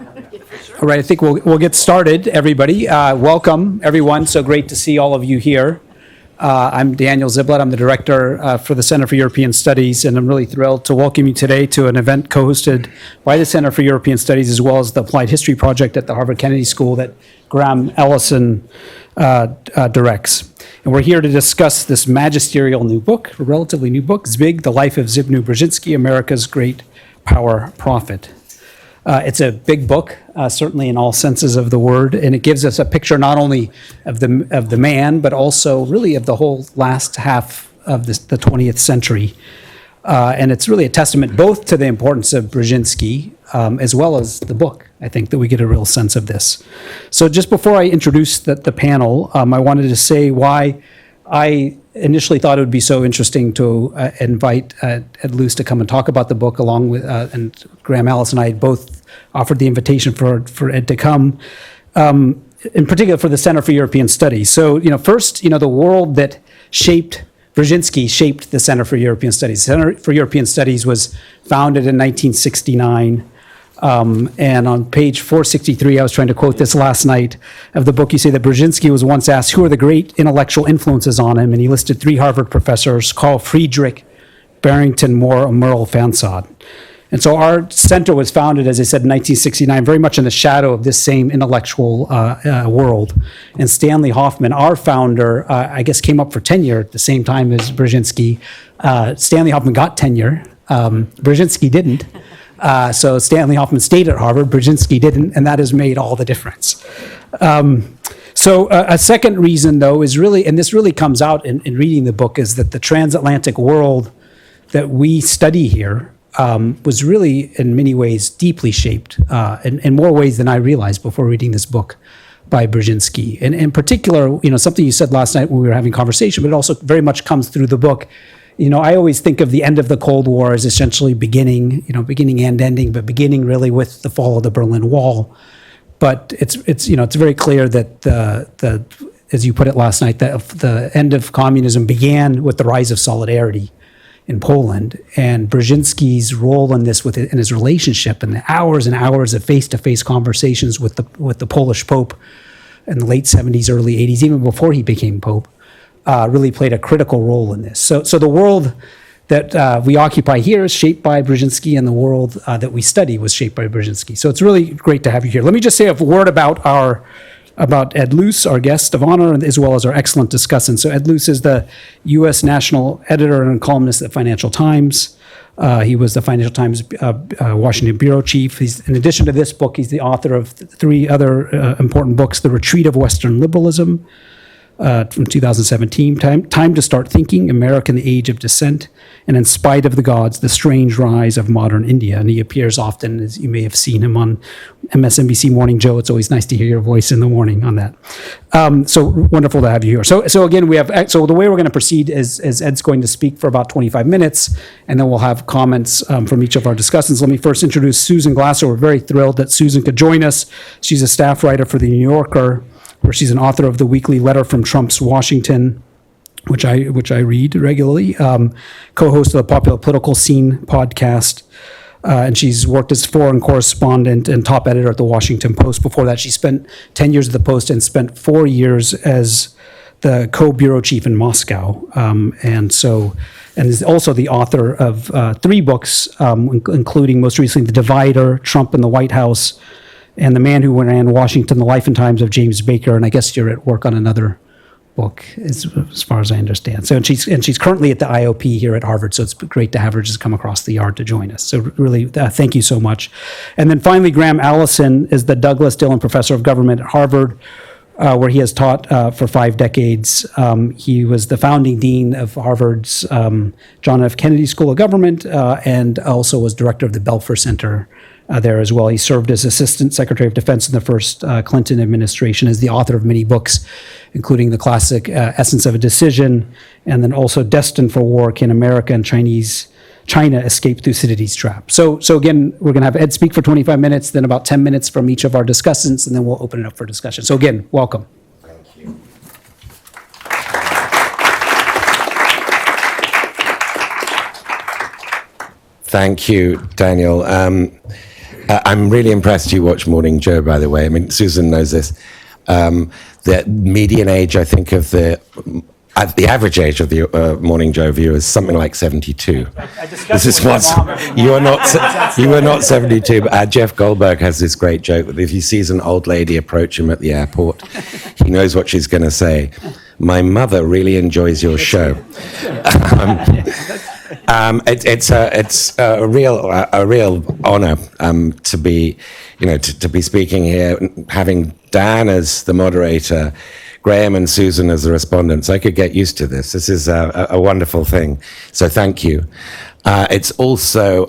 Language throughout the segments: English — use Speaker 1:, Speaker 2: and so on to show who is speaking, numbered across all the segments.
Speaker 1: All right, I think we'll get started, everybody. Welcome, everyone. So great to see all of you here. I'm Daniel Ziblatt. I'm the director for the Center for European Studies, and I'm really thrilled to welcome you today to an event co-hosted by the Center for European Studies as well as the Applied History Project at the Harvard Kennedy School that Graham Allison directs. And we're here to discuss this magisterial new book, a relatively new book, Zbig, The Life of Zbigniew Brzezinski, America's Great Power Prophet. It's a big book, certainly in all senses of the word, and it gives us a picture not only of the man, but also really of the whole last half of the 20th century. And it's really a testament both to the importance of Brzezinski as well as the book. I think that we get a real sense of this. So just before I introduce the panel, I wanted to say why I initially thought it would be so interesting to invite Ed Luce to come and talk about the book along with, and Graham Allison and I both offered the invitation for Ed to come, in particular for the Center for European Studies. So, first, the world that shaped Brzezinski shaped the Center for European Studies. The Center for European Studies was founded in 1969. And on page 463, I was trying to quote this last night of the book, you say that Brzezinski was once asked who are the great intellectual influences on him, and he listed three Harvard professors, Carl Friedrich, Barrington Moore, and Merle Fansad. And so our center was founded, as I said, in 1969, very much in the shadow of this same intellectual world. And Stanley Hoffman, our founder, I guess came up for tenure at the same time as Brzezinski. Stanley Hoffman got tenure. Brzezinski didn't. So Stanley Hoffman stayed at Harvard, Brzezinski didn't, and that has made all the difference. So a second reason, though, is really, and this really comes out in reading the book, is that the transatlantic world that we study here was really, in many ways, deeply shaped, in more ways than I realized before reading this book by Brzezinski. And in particular, something you said last night when we were having conversation, but it also very much comes through the book. I always think of the end of the Cold War as essentially beginning and ending, but beginning really with the fall of the Berlin Wall. But it's very clear that as you put it last night, that the end of communism began with the rise of solidarity in Poland, and Brzezinski's role in this, in his relationship, and the hours and hours of face-to-face conversations with the Polish Pope in the late 70s, early 80s, even before he became Pope. Really played a critical role in this. So the world that we occupy here is shaped by Brzezinski, and the world that we study was shaped by Brzezinski. So it's really great to have you here. Let me just say a word about Ed Luce, our guest of honor, as well as our excellent discussant. So Ed Luce is the U.S. national editor and columnist at Financial Times. He was the Financial Times Washington bureau chief. In addition to this book, he's the author of three other important books: The Retreat of Western Liberalism, from 2017, Time to Start Thinking, America in the Age of Dissent, and In Spite of the Gods, The Strange Rise of Modern India. And he appears often, as you may have seen him on MSNBC Morning Joe. It's always nice to hear your voice in the morning on that. So wonderful to have you here. So again, so the way we're going to proceed is Ed's going to speak for about 25 minutes, and then we'll have comments from each of our discussants. Let me first introduce Susan Glasser. We're very thrilled that Susan could join us. She's a staff writer for The New Yorker, where she's an author of the weekly Letter from Trump's Washington, which I read regularly, co-host of the Popular Political Scene podcast, and she's worked as foreign correspondent and top editor at the Washington Post. Before that, she spent 10 years at the Post and spent 4 years as the co-bureau chief in Moscow, and is also the author of 3 books, including most recently The Divider, Trump in the White House, and The Man Who Ran Washington, The Life and Times of James Baker, and I guess you're at work on another book, as far as I understand. So, and she's currently at the IOP here at Harvard, so it's great to have her just come across the yard to join us. So really, thank you so much. And then finally, Graham Allison is the Douglas Dillon Professor of Government at Harvard, where he has taught for 5 decades. He was the founding dean of Harvard's John F. Kennedy School of Government, and also was director of the Belfer Center there as well. He served as Assistant Secretary of Defense in the first Clinton administration, as the author of many books, including the classic Essence of a Decision, and then also Destined for War, Can America and China Escape Thucydides' Trap? So again, we're going to have Ed speak for 25 minutes, then about 10 minutes from each of our discussants, and then we'll open it up for discussion. So again, welcome.
Speaker 2: Thank you. Thank you, Daniel. I'm really impressed you watch Morning Joe, by the way. I mean, Susan knows this. The median age, I think, of the average age of the Morning Joe viewer is something like 72. This is what you are not. You are not 72. But Jeff Goldberg has this great joke that if he sees an old lady approach him at the airport, he knows what she's going to say. My mother really enjoys your show. It's a real honor to be, to be speaking here, having Dan as the moderator, Graham and Susan as the respondents. I could get used to this. This is a wonderful thing. So thank you. It's also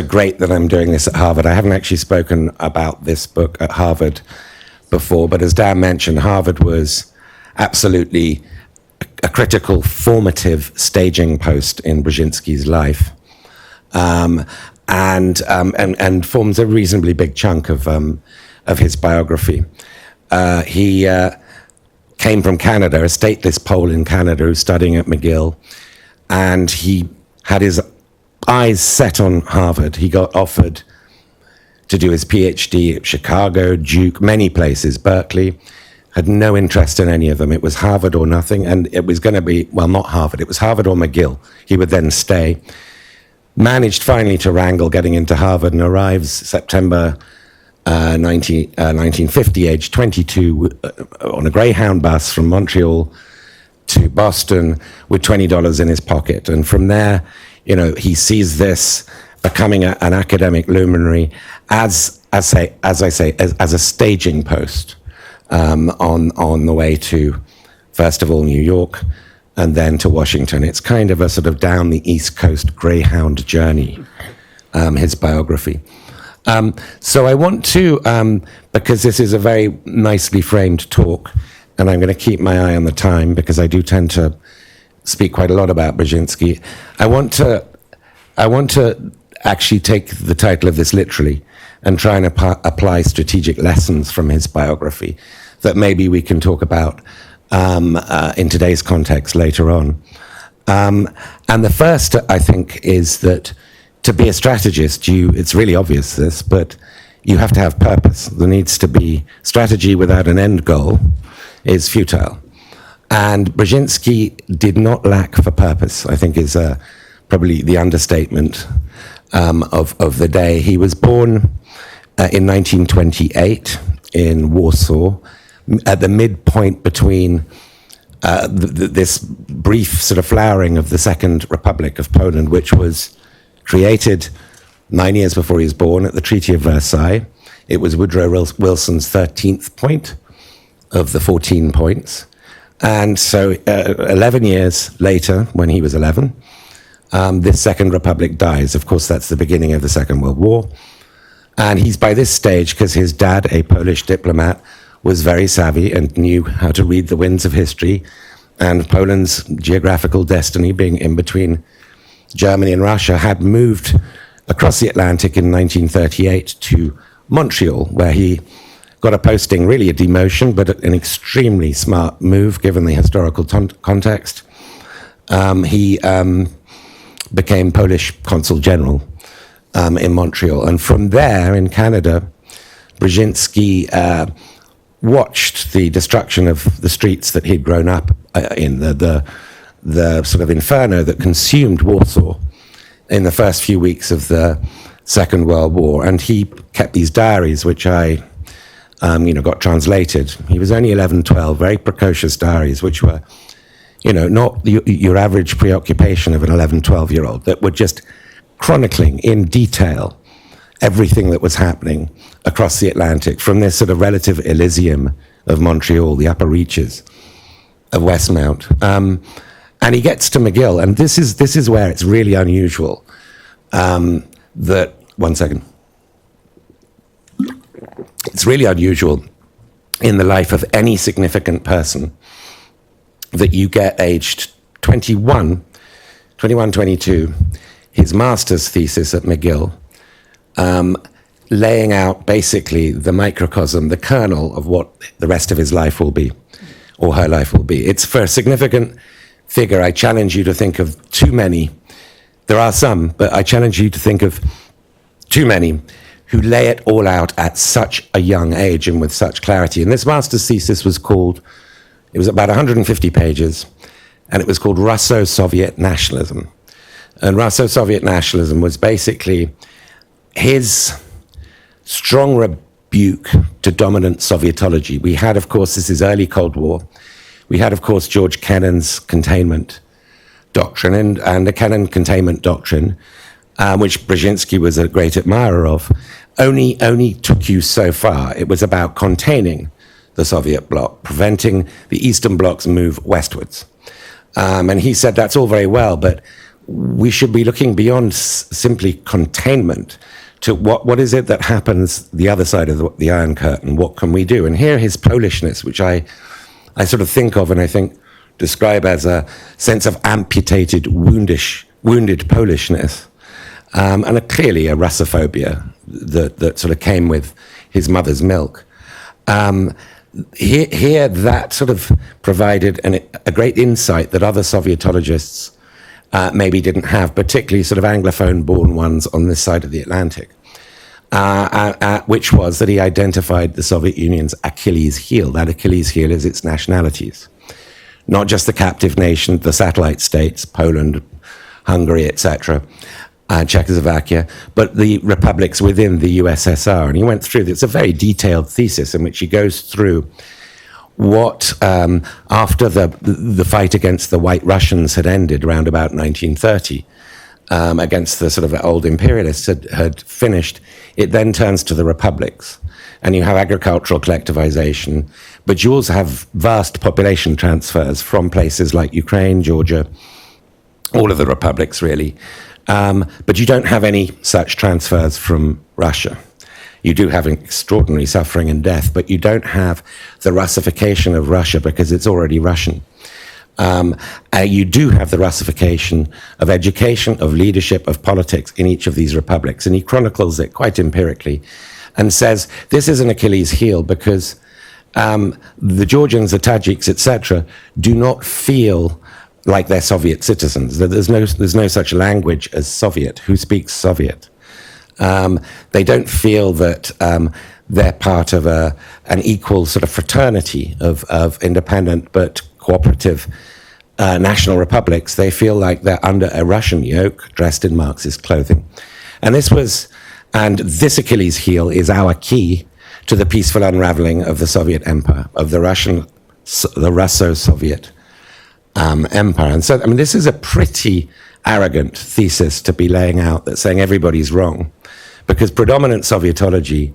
Speaker 2: great that I'm doing this at Harvard. I haven't actually spoken about this book at Harvard before, but as Dan mentioned, Harvard was absolutely a critical, formative staging post in Brzezinski's life, and forms a reasonably big chunk of his biography. He came from Canada, a stateless Pole in Canada who was studying at McGill, and he had his eyes set on Harvard. He got offered to do his PhD at Chicago, Duke, many places, Berkeley. Had no interest in any of them. It was Harvard or nothing, and it was going to be, well, not Harvard, it was Harvard or McGill. He would then stay. Managed finally to wrangle getting into Harvard and arrives September 1950, age 22, on a Greyhound bus from Montreal to Boston with $20 in his pocket. And from there, he sees this becoming an academic luminary as a staging post. On the way to, first of all, New York, and then to Washington. It's kind of a sort of down the East Coast Greyhound journey, his biography. So I want to, because this is a very nicely framed talk, and I'm going to keep my eye on the time because I do tend to speak quite a lot about Brzezinski. I want to actually take the title of this literally and try and apply strategic lessons from his biography that maybe we can talk about in today's context later on. And the first, I think, is that to be a strategist, it's really obvious this, but you have to have purpose. There needs to be strategy without an end goal is futile. And Brzezinski did not lack for purpose, I think is probably the understatement of the day. He was born in 1928 in Warsaw, at the midpoint between this brief sort of flowering of the Second Republic of Poland, which was created 9 years before he was born at the Treaty of Versailles. It was Woodrow Wilson's 13th point of the 14 points. And so 11 years later, when he was 11, this Second Republic dies. Of course, that's the beginning of the Second World War. And he's by this stage, because his dad, a Polish diplomat, was very savvy and knew how to read the winds of history, and Poland's geographical destiny, being in between Germany and Russia, had moved across the Atlantic in 1938 to Montreal, where he got a posting, really a demotion, but an extremely smart move given the historical context. He became Polish consul general in Montreal. And from there, in Canada, Brzezinski watched the destruction of the streets that he'd grown up in, the sort of inferno that consumed Warsaw in the first few weeks of the Second World War. And he kept these diaries, which I got translated. He was only 11, 12, very precocious diaries, which were, not your average preoccupation of an 11, 12-year-old, that were just chronicling in detail everything that was happening across the Atlantic, from this sort of relative Elysium of Montreal, the upper reaches of Westmount. And he gets to McGill, and this is where it's really unusual. One second. It's really unusual in the life of any significant person that you get aged 21, 22, his master's thesis at McGill, laying out basically the microcosm, the kernel of what the rest of his life will be, or her life will be. It's for a significant figure. I challenge you to think of too many. There are some, but I challenge you to think of too many, who lay it all out at such a young age and with such clarity. And this master's thesis was called, it was about 150 pages, and it was called Russo-Soviet Nationalism. And Russo-Soviet nationalism was basically his strong rebuke to dominant Sovietology. We had, of course, this is early Cold War. We had, of course, George Kennan's containment doctrine and the Kennan containment doctrine, which Brzezinski was a great admirer of, only took you so far. It was about containing the Soviet bloc, preventing the Eastern bloc's move westwards. And he said that's all very well, but we should be looking beyond simply containment to what is it that happens the other side of the Iron Curtain? What can we do? And here his Polishness, which I sort of think of and I think describe as a sense of amputated, wounded Polishness, and clearly a Russophobia that sort of came with his mother's milk. Here that sort of provided a great insight that other Sovietologists maybe didn't have, particularly sort of Anglophone-born ones on this side of the Atlantic, which was that he identified the Soviet Union's Achilles heel. That Achilles heel is its nationalities. Not just the captive nation, the satellite states, Poland, Hungary, etc., Czechoslovakia, but the republics within the USSR. And he went through, it's a very detailed thesis in which he goes through what, after the fight against the White Russians had ended around about 1930, against the sort of old imperialists had finished, it then turns to the republics. And you have agricultural collectivization, but you also have vast population transfers from places like Ukraine, Georgia, all of the republics really. But you don't have any such transfers from Russia. You do have extraordinary suffering and death, but you don't have the Russification of Russia because it's already Russian. You do have the Russification of education, of leadership, of politics in each of these republics. And he chronicles it quite empirically and says this is an Achilles heel because the Georgians, the Tajiks, etc., do not feel like they're Soviet citizens. There's no such language as Soviet. Who speaks Soviet? They don't feel that they're part of an equal sort of fraternity of independent but cooperative national republics. They feel like they're under a Russian yoke, dressed in Marxist clothing. And this Achilles heel is our key to the peaceful unraveling of the Soviet empire, of the Russo-Soviet empire. And so, I mean, this is a pretty arrogant thesis to be laying out that's saying everybody's wrong, because predominant Sovietology,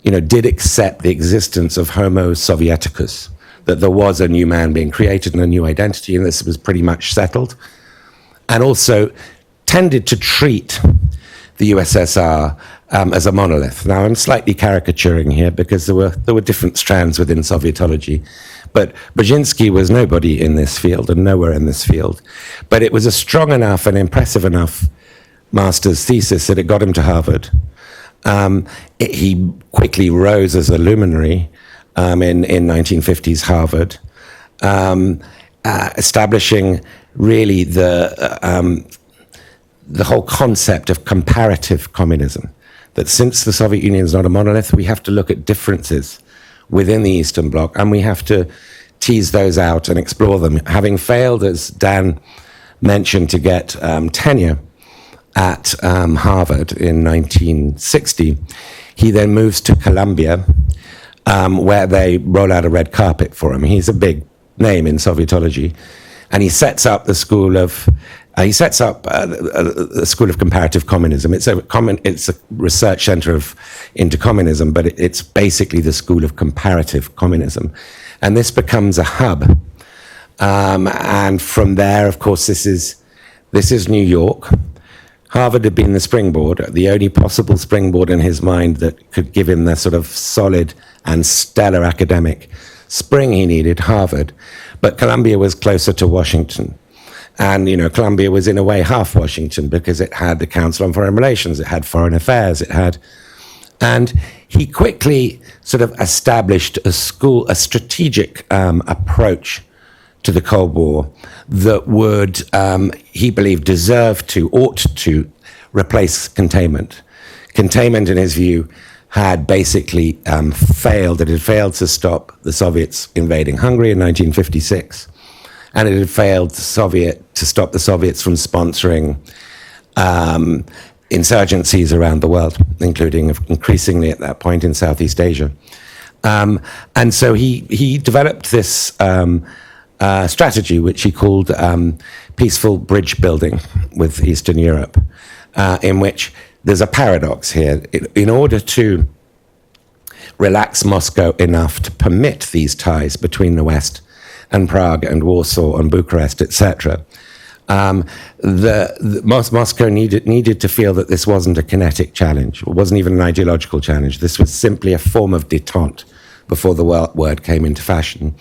Speaker 2: did accept the existence of Homo Sovieticus, that there was a new man being created and a new identity, and this was pretty much settled, and also tended to treat the USSR as a monolith. Now, I'm slightly caricaturing here because there were different strands within Sovietology, but Brzezinski was nobody in this field and nowhere in this field. But it was a strong enough and impressive enough master's thesis that it got him to Harvard. He quickly rose as a luminary in 1950s Harvard, establishing really the whole concept of comparative communism, that since the Soviet Union is not a monolith, we have to look at differences within the Eastern Bloc, and we have to tease those out and explore them. Having failed, as Dan mentioned, to get tenure at Harvard in 1960, he then moves to Columbia, where they roll out a red carpet for him. He's a big name in Sovietology, and he sets up the school of a school of comparative communism. It's a research center into communism, but it's basically the school of comparative communism, and this becomes a hub. And from there, of course, this is New York. Harvard had been the springboard, the only possible springboard in his mind that could give him the sort of solid and stellar academic spring he needed, Harvard. But Columbia was closer to Washington. And, Columbia was in a way half Washington because it had the Council on Foreign Relations, it had Foreign Affairs, and he quickly sort of established a strategic approach to the Cold War that would, he believed, ought to replace containment. containment, in his view, had basically failed. It had failed to stop the Soviets invading Hungary in 1956, and it had failed to stop the Soviets from sponsoring insurgencies around the world, including increasingly at that point in Southeast Asia. And so he developed this strategy, which he called peaceful bridge building with Eastern Europe, in which there's a paradox here. In order to relax Moscow enough to permit these ties between the West and Prague and Warsaw and Bucharest, etc., Moscow needed to feel that this wasn't a kinetic challenge. It wasn't even an ideological challenge. This was simply a form of détente before the word came into fashion.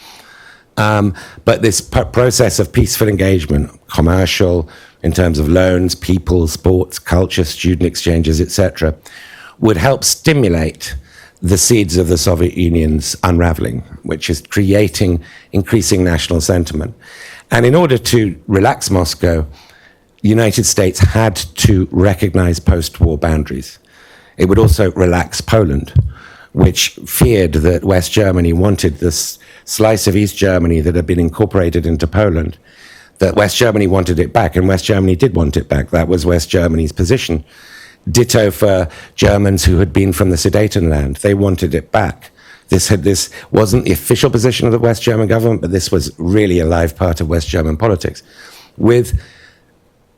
Speaker 2: But this process of peaceful engagement, commercial, in terms of loans, people, sports, culture, student exchanges, etc., would help stimulate the seeds of the Soviet Union's unraveling, which is creating increasing national sentiment. And in order to relax Moscow, the United States had to recognize post-war boundaries. It would also relax Poland, which feared that West Germany wanted this slice of East Germany that had been incorporated into Poland, that West Germany wanted it back, and West Germany did want it back. That was West Germany's position. Ditto for Germans who had been from the Sudetenland. They wanted it back. This wasn't the official position of the West German government, but this was really a live part of West German politics. With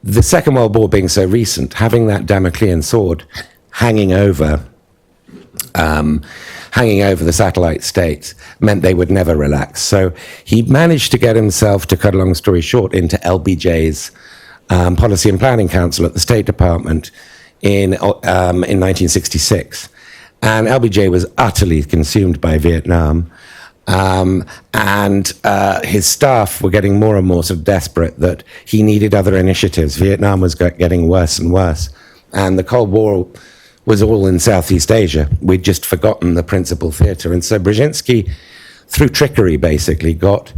Speaker 2: the Second World War being so recent, having that Damoclean sword hanging over the satellite states meant they would never relax. So he managed to get himself, to cut a long story short, into LBJ's Policy and Planning Council at the State Department in 1966. And LBJ was utterly consumed by Vietnam. And his staff were getting more and more sort of desperate that he needed other initiatives. Vietnam was getting worse and worse. And the Cold War was all in Southeast Asia. We'd just forgotten the principal theater. And so Brzezinski, through trickery, basically, got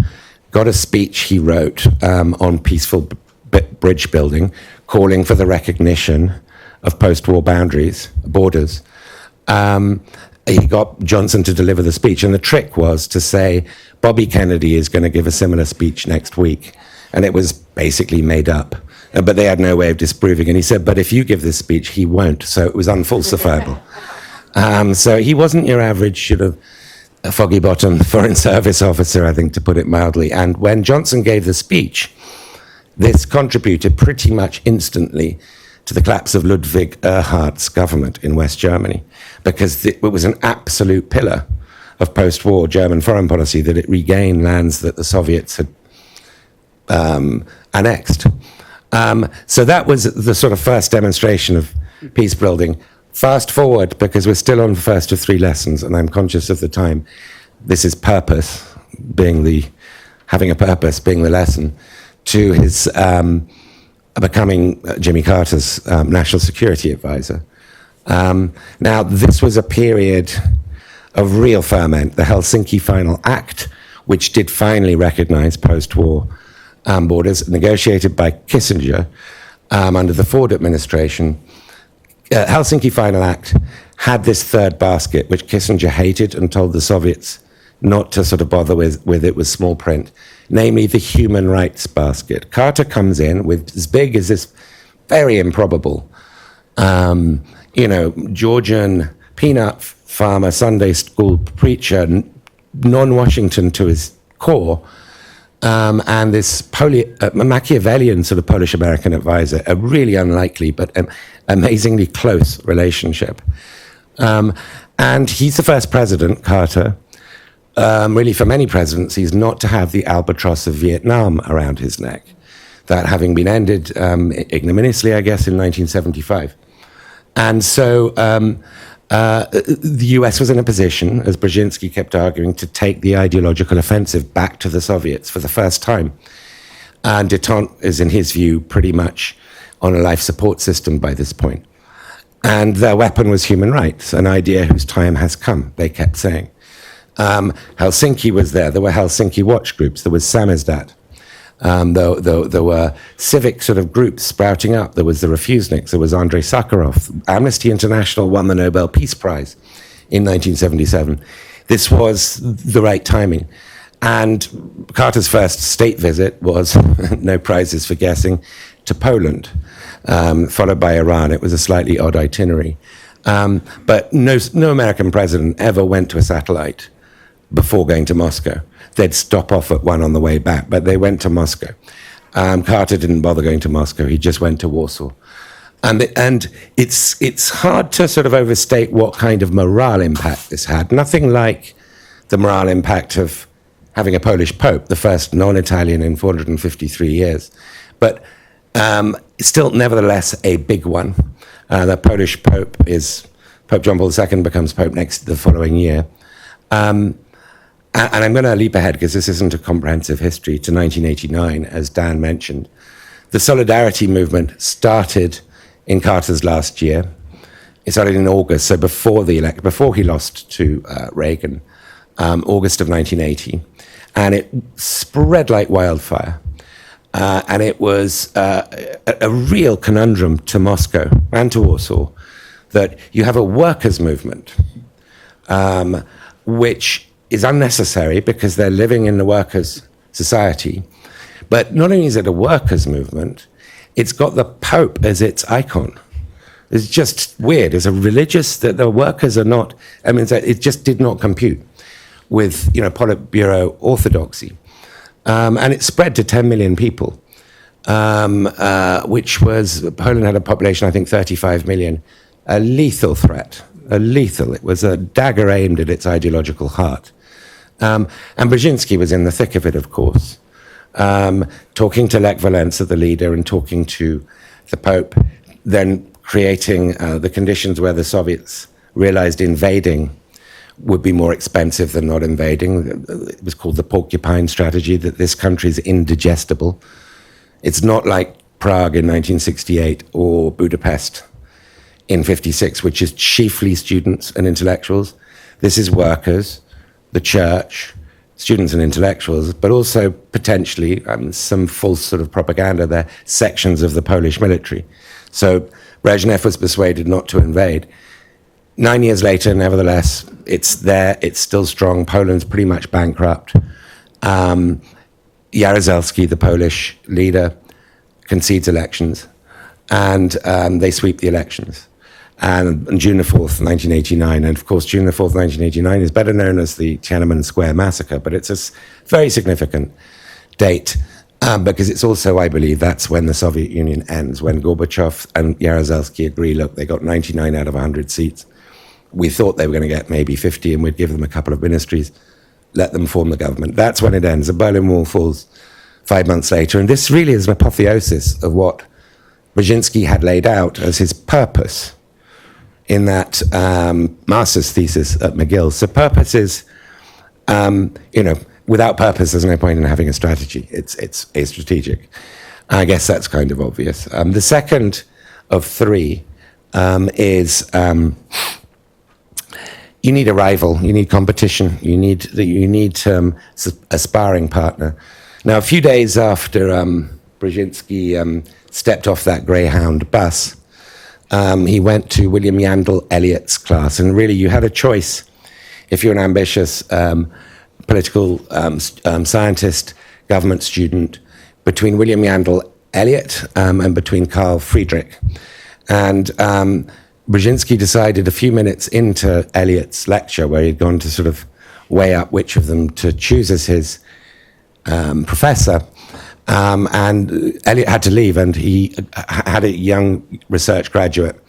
Speaker 2: a speech he wrote on peaceful bridge building, calling for the recognition of post-war borders. He got Johnson to deliver the speech, and the trick was to say, Bobby Kennedy is going to give a similar speech next week. And it was basically made up. But they had no way of disproving. And he said, but if you give this speech, he won't. So it was unfalsifiable. So he wasn't your average sort of foggy-bottom foreign service officer, I think, to put it mildly. And when Johnson gave the speech, this contributed pretty much instantly to the collapse of Ludwig Erhard's government in West Germany, because it was an absolute pillar of post-war German foreign policy that it regained lands that the Soviets had annexed. So that was the sort of first demonstration of peace building. Fast forward, because we're still on the first of three lessons, and I'm conscious of the time. This is purpose, having a purpose being the lesson, to his becoming Jimmy Carter's national security advisor. Now, this was a period of real ferment. The Helsinki Final Act, which did finally recognize post-war borders, negotiated by Kissinger under the Ford administration. Helsinki Final Act had this third basket, which Kissinger hated and told the Soviets not to sort of bother with it with small print, namely the human rights basket. Carter comes in with as big as this very improbable, Georgian peanut farmer, Sunday school preacher, non-Washington to his core, and this Machiavellian sort of Polish-American advisor, a really unlikely but amazingly close relationship. And he's the first president, Carter, really for many presidencies, not to have the albatross of Vietnam around his neck. That having been ended ignominiously, I guess, in 1975. And so the US was in a position, as Brzezinski kept arguing, to take the ideological offensive back to the Soviets for the first time. And détente is, in his view, pretty much on a life support system by this point. And their weapon was human rights, an idea whose time has come, they kept saying. Helsinki was there. There were Helsinki watch groups. There was Samizdat. There were civic sort of groups sprouting up. There was the Refuseniks, there was Andrei Sakharov. Amnesty International won the Nobel Peace Prize in 1977. This was the right timing. And Carter's first state visit was, no prizes for guessing, to Poland, followed by Iran. It was a slightly odd itinerary. But no American president ever went to a satellite before going to Moscow. They'd stop off at one on the way back, but they went to Moscow. Carter didn't bother going to Moscow. He just went to Warsaw. And it's hard to sort of overstate what kind of morale impact this had. Nothing like the morale impact of having a Polish pope, the first non-Italian in 453 years. But still, nevertheless, a big one. The Polish pope is, Pope John Paul II becomes pope the following year. And I'm going to leap ahead because this isn't a comprehensive history to 1989, as Dan mentioned. The Solidarity movement started in Carter's last year. It started in August, so before he lost to Reagan, August of 1980. And it spread like wildfire. And it was a real conundrum to Moscow and to Warsaw that you have a workers' movement, which is unnecessary because they're living in the workers' society. But not only is it a workers' movement, it's got the Pope as its icon. It's just weird. It's a religious, that the workers are not, I mean, it just did not compute with, Politburo orthodoxy. And it spread to 10 million people, which was, Poland had a population, I think, 35 million. A lethal threat, it was a dagger aimed at its ideological heart. And Brzezinski was in the thick of it, of course, talking to Lech Walesa, the leader, and talking to the Pope, then creating the conditions where the Soviets realized invading would be more expensive than not invading. It was called the porcupine strategy, that this country is indigestible. It's not like Prague in 1968 or Budapest in 56, which is chiefly students and intellectuals. This is workers, the church, students and intellectuals, but also potentially some false sort of propaganda there, sections of the Polish military. So Brezhnev was persuaded not to invade. 9 years later, nevertheless, it's there, it's still strong. Poland's pretty much bankrupt. Jaruzelski, the Polish leader, concedes elections, and they sweep the elections. And on June the 4th, 1989, and of course, June the 4th, 1989 is better known as the Tiananmen Square massacre, but it's a very significant date because it's also, I believe, that's when the Soviet Union ends, when Gorbachev and Jaruzelski agree, look, they got 99 out of 100 seats. We thought they were going to get maybe 50 and we'd give them a couple of ministries, let them form the government. That's when it ends. The Berlin Wall falls 5 months later. And this really is an apotheosis of what Brzezinski had laid out as his purpose in that master's thesis at McGill. So purpose is, without purpose, there's no point in having a strategy. It's strategic. I guess that's kind of obvious. The second of three is you need a rival, you need competition, you need a sparring partner. Now, a few days after Brzezinski stepped off that Greyhound bus, he went to William Yandell Elliott's class, and really you had a choice if you're an ambitious political scientist, government student, between William Yandell Elliott and between Carl Friedrich. And Brzezinski decided a few minutes into Elliott's lecture, where he'd gone to sort of weigh up which of them to choose as his professor, and Elliott had to leave, and he had a young research graduate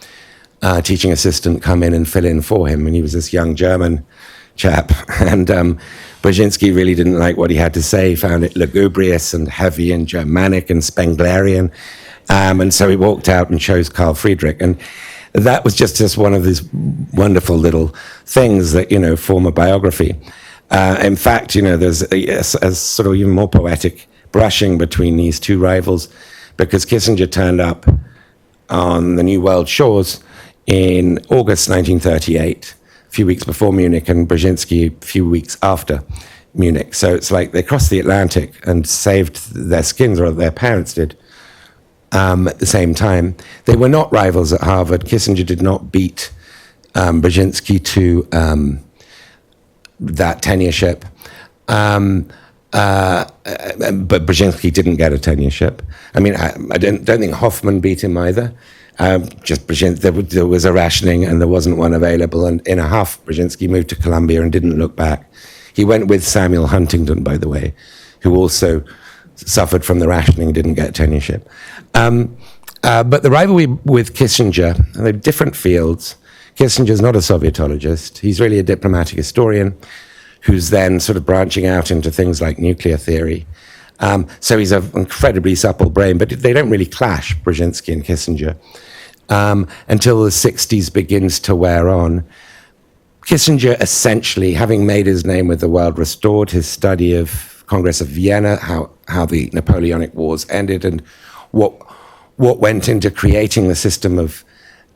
Speaker 2: teaching assistant come in and fill in for him, and he was this young German chap, and Brzezinski really didn't like what he had to say. He found it lugubrious and heavy and Germanic and Spenglerian, and so he walked out and chose Carl Friedrich, and that was just one of these wonderful little things that, form a biography. In fact, there's a sort of even more poetic brushing between these two rivals, because Kissinger turned up on the New World shores in August 1938, a few weeks before Munich, and Brzezinski a few weeks after Munich. So it's like they crossed the Atlantic and saved their skins, or their parents did, at the same time. They were not rivals at Harvard. Kissinger did not beat Brzezinski to that tenureship. But Brzezinski didn't get a tenureship. I mean, I don't think Hoffman beat him either. Just Brzezinski, there was a rationing and there wasn't one available. And in a huff, Brzezinski moved to Columbia and didn't look back. He went with Samuel Huntington, by the way, who also suffered from the rationing, didn't get tenureship. But the rivalry with Kissinger, they're different fields. Kissinger's not a Sovietologist. He's really a diplomatic historian who's then sort of branching out into things like nuclear theory. So he's an incredibly supple brain, but they don't really clash, Brzezinski and Kissinger, until the 60s begins to wear on. Kissinger, essentially, having made his name with the world, restored his study of Congress of Vienna, how the Napoleonic Wars ended, and what went into creating the system of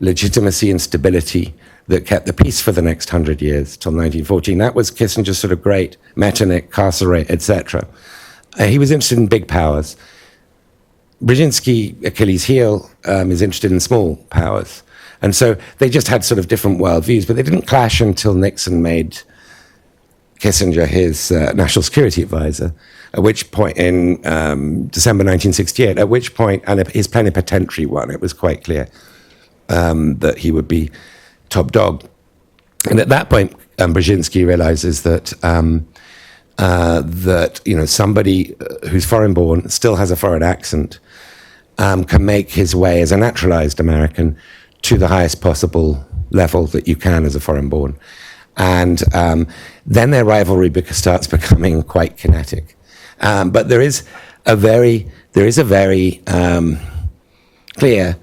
Speaker 2: legitimacy and stability that kept the peace for the next 100 years, till 1914. That was Kissinger's sort of great Metternich, Castlereagh, etc. He was interested in big powers. Brzezinski, Achilles' heel, is interested in small powers. And so they just had sort of different worldviews, but they didn't clash until Nixon made Kissinger his national security advisor, at which point, in December 1968, at which point, and his plenipotentiary one, it was quite clear that he would be top dog. And at that point, Brzezinski realizes that somebody who's foreign-born, still has a foreign accent, can make his way as a naturalized American to the highest possible level that you can as a foreign-born. And then their rivalry starts becoming quite kinetic. But there is a very clear,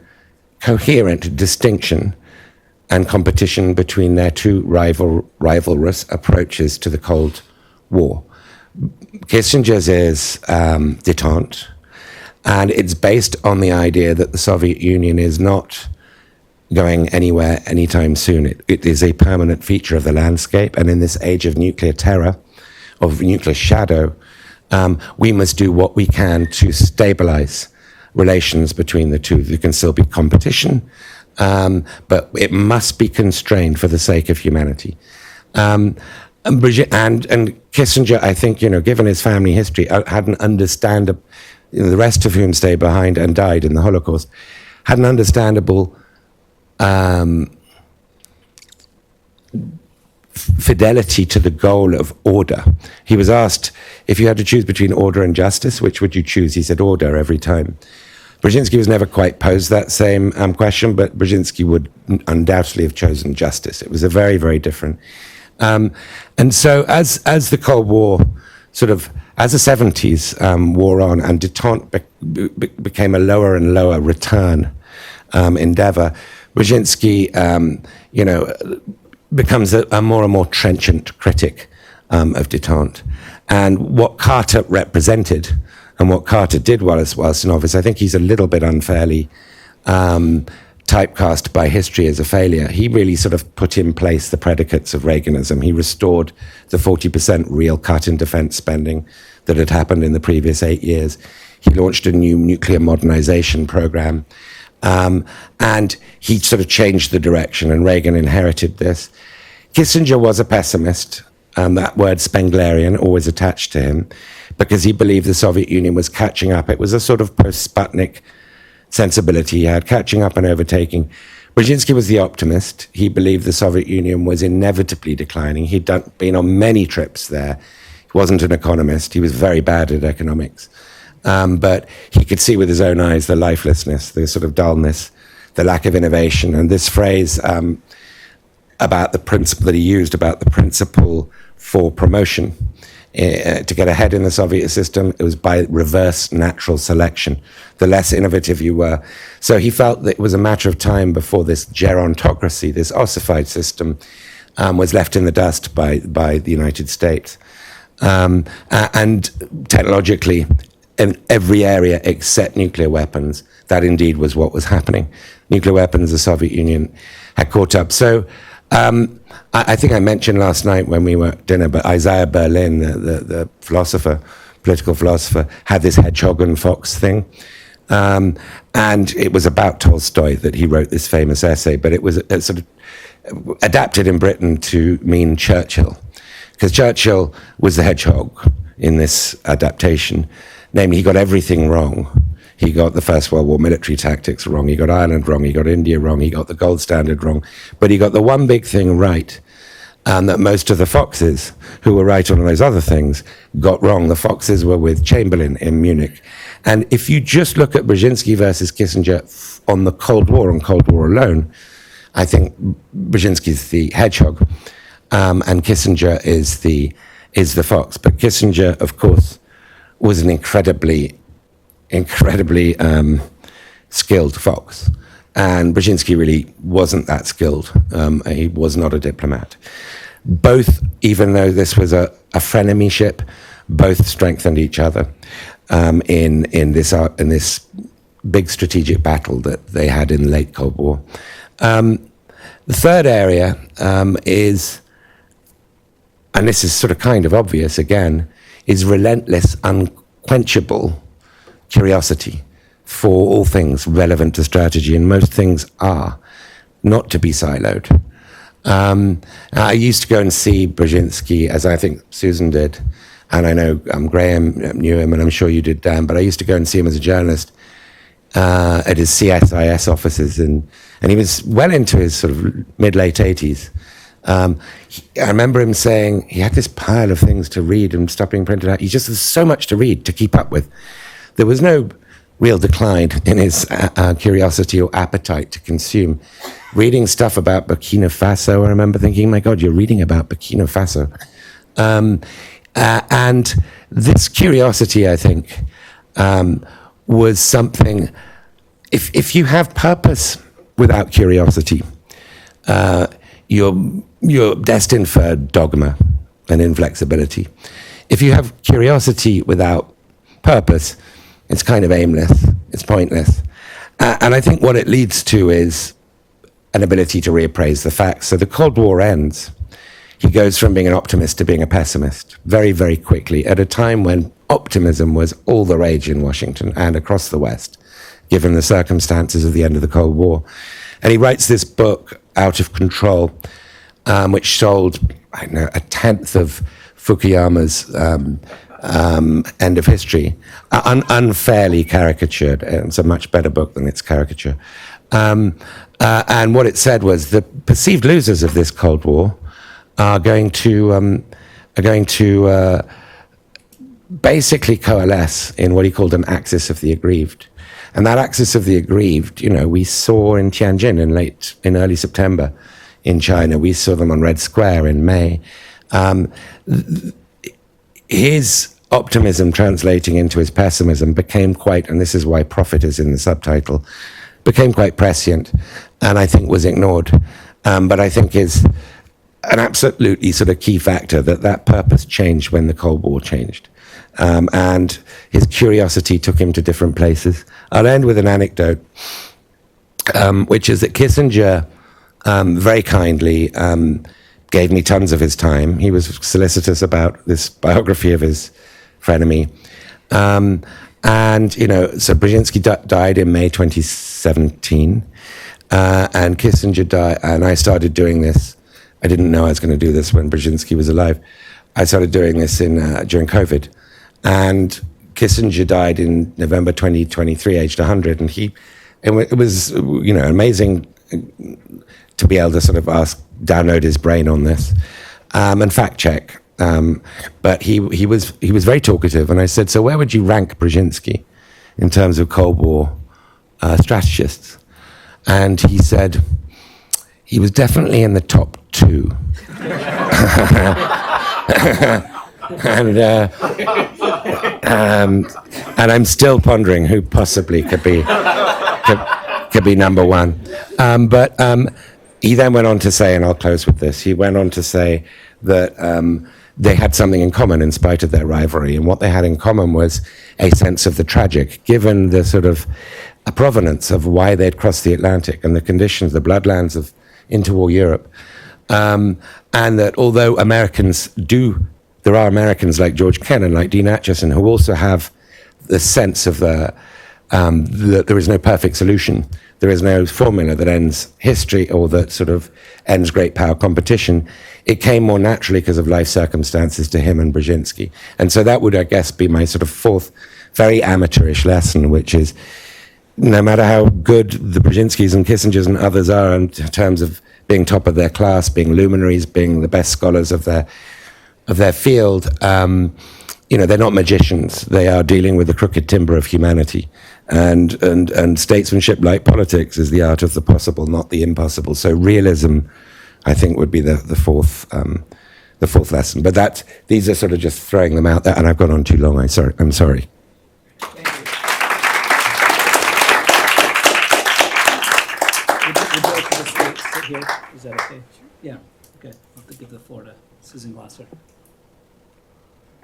Speaker 2: coherent distinction and competition between their two rivalrous approaches to the Cold War. Kissinger's is détente, and it's based on the idea that the Soviet Union is not going anywhere anytime soon. It is a permanent feature of the landscape, and in this age of nuclear terror, of nuclear shadow, we must do what we can to stabilize relations between the two. There can still be competition, but it must be constrained for the sake of humanity. And Kissinger, I think, given his family history, had an understandable, the rest of whom stayed behind and died in the Holocaust, had an understandable fidelity to the goal of order. He was asked, if you had to choose between order and justice, which would you choose? He said order every time. Brzezinski was never quite posed that same question, but Brzezinski would undoubtedly have chosen justice. It was a very, very different. And so as the Cold War as the 70s wore on and détente became a lower and lower return endeavor, Brzezinski, becomes a more and more trenchant critic of détente. And what Carter represented and what Carter did whilst in office, I think he's a little bit unfairly typecast by history as a failure. He really sort of put in place the predicates of Reaganism. He restored the 40% real cut in defense spending that had happened in the previous 8 years. He launched a new nuclear modernization program. And he sort of changed the direction, and Reagan inherited this. Kissinger was a pessimist, that word Spenglerian always attached to him, because he believed the Soviet Union was catching up. It was a sort of post-Sputnik sensibility he had, catching up and overtaking. Brzezinski was the optimist. He believed the Soviet Union was inevitably declining. He'd been on many trips there. He wasn't an economist. He was very bad at economics. But he could see with his own eyes the lifelessness, the sort of dullness, the lack of innovation. And this phrase about the principle that he used, about the principle for promotion, to get ahead in the Soviet system, it was by reverse natural selection. The less innovative you were. So he felt that it was a matter of time before this gerontocracy, this ossified system, was left in the dust by the United States. And technologically, in every area except nuclear weapons, that indeed was what was happening. Nuclear weapons, the Soviet Union had caught up. So I think I mentioned last night when we were at dinner, but Isaiah Berlin, the philosopher, political philosopher, had this hedgehog and fox thing. And it was about Tolstoy that he wrote this famous essay, but it was sort of adapted in Britain to mean Churchill, because Churchill was the hedgehog in this adaptation. Namely, he got everything wrong. He got the First World War military tactics wrong. He got Ireland wrong. He got India wrong. He got the gold standard wrong. But he got the one big thing right, that most of the foxes who were right on those other things got wrong. The foxes were with Chamberlain in Munich. And if you just look at Brzezinski versus Kissinger on the Cold War, on Cold War alone, I think Brzezinski's the hedgehog, and Kissinger is the fox. But Kissinger, of course, was an incredibly skilled fox. And Brzezinski really wasn't that skilled. He was not a diplomat. Both, even though this was a frenemyship, both strengthened each other in this big strategic battle that they had in the late Cold War. The third area is, and this is sort of kind of obvious again, is relentless, unquenchable curiosity for all things relevant to strategy, and most things are not to be siloed. I used to go and see Brzezinski, as I think Susan did, and I know Graham knew him, and I'm sure you did, Dan, but I used to go and see him as a journalist at his CSIS offices, and he was well into his sort of mid-late 80s. I remember him saying he had this pile of things to read and stuff being printed out. He just had so much to read, to keep up with. There was no real decline in his curiosity or appetite to consume. Reading stuff about Burkina Faso, I remember thinking, my God, you're reading about Burkina Faso. And this curiosity, I think, was something, if you have purpose without curiosity, you're destined for dogma and inflexibility. If you have curiosity without purpose, it's kind of aimless, it's pointless. And I think what it leads to is an ability to reappraise the facts. So the Cold War ends. He goes from being an optimist to being a pessimist very, very quickly at a time when optimism was all the rage in Washington and across the West, given the circumstances of the end of the Cold War. And he writes this book, Out of Control, which sold, I don't know, a tenth of Fukuyama's End of History, unfairly caricatured. It's a much better book than its caricature. And what it said was the perceived losers of this Cold War are going to basically coalesce in what he called an axis of the aggrieved. And that axis of the aggrieved, you know, we saw in Tianjin in early September in China. We saw them on Red Square in May. His optimism translating into his pessimism became quite, and this is why Prophet is in the subtitle, became quite prescient, and I think was ignored. But I think is an absolutely sort of key factor that purpose changed when the Cold War changed. And his curiosity took him to different places. I'll end with an anecdote, which is that Kissinger very kindly gave me tons of his time. He was solicitous about this biography of his frenemy. And, you know, so Brzezinski died in May 2017, and Kissinger died, and I started doing this. I didn't know I was going to do this when Brzezinski was alive. I started doing this during COVID. And Kissinger died in November 2023, aged 100. And it was, you know, amazing to be able to sort of download his brain on this and fact check. But he was very talkative. And I said, so where would you rank Brzezinski in terms of Cold War strategists? And he said, he was definitely in the top 2. And I'm still pondering who possibly could be number 1. But he then went on to say, and I'll close with this, he went on to say that they had something in common in spite of their rivalry. And what they had in common was a sense of the tragic, given the sort of a provenance of why they'd crossed the Atlantic and the conditions, the bloodlands of interwar Europe. And that although there are Americans like George Kennan, like Dean Acheson, who also have the sense of that there is no perfect solution. There is no formula that ends history or that sort of ends great power competition. It came more naturally because of life circumstances to him and Brzezinski. And so that would, I guess, be my sort of fourth very amateurish lesson, which is no matter how good the Brzezinskis and Kissingers and others are in terms of being top of their class, being luminaries, being the best scholars of their field, they're not magicians. They are dealing with the crooked timber of humanity. And statesmanship, like politics, is the art of the possible, not the impossible. So realism, I think, would be the fourth lesson. But these are sort of just throwing them out there, and I've gone on too long. I'm sorry.
Speaker 1: Here. Is that okay? Sure. Yeah, okay. I'll have to give the floor to Susan Glasser.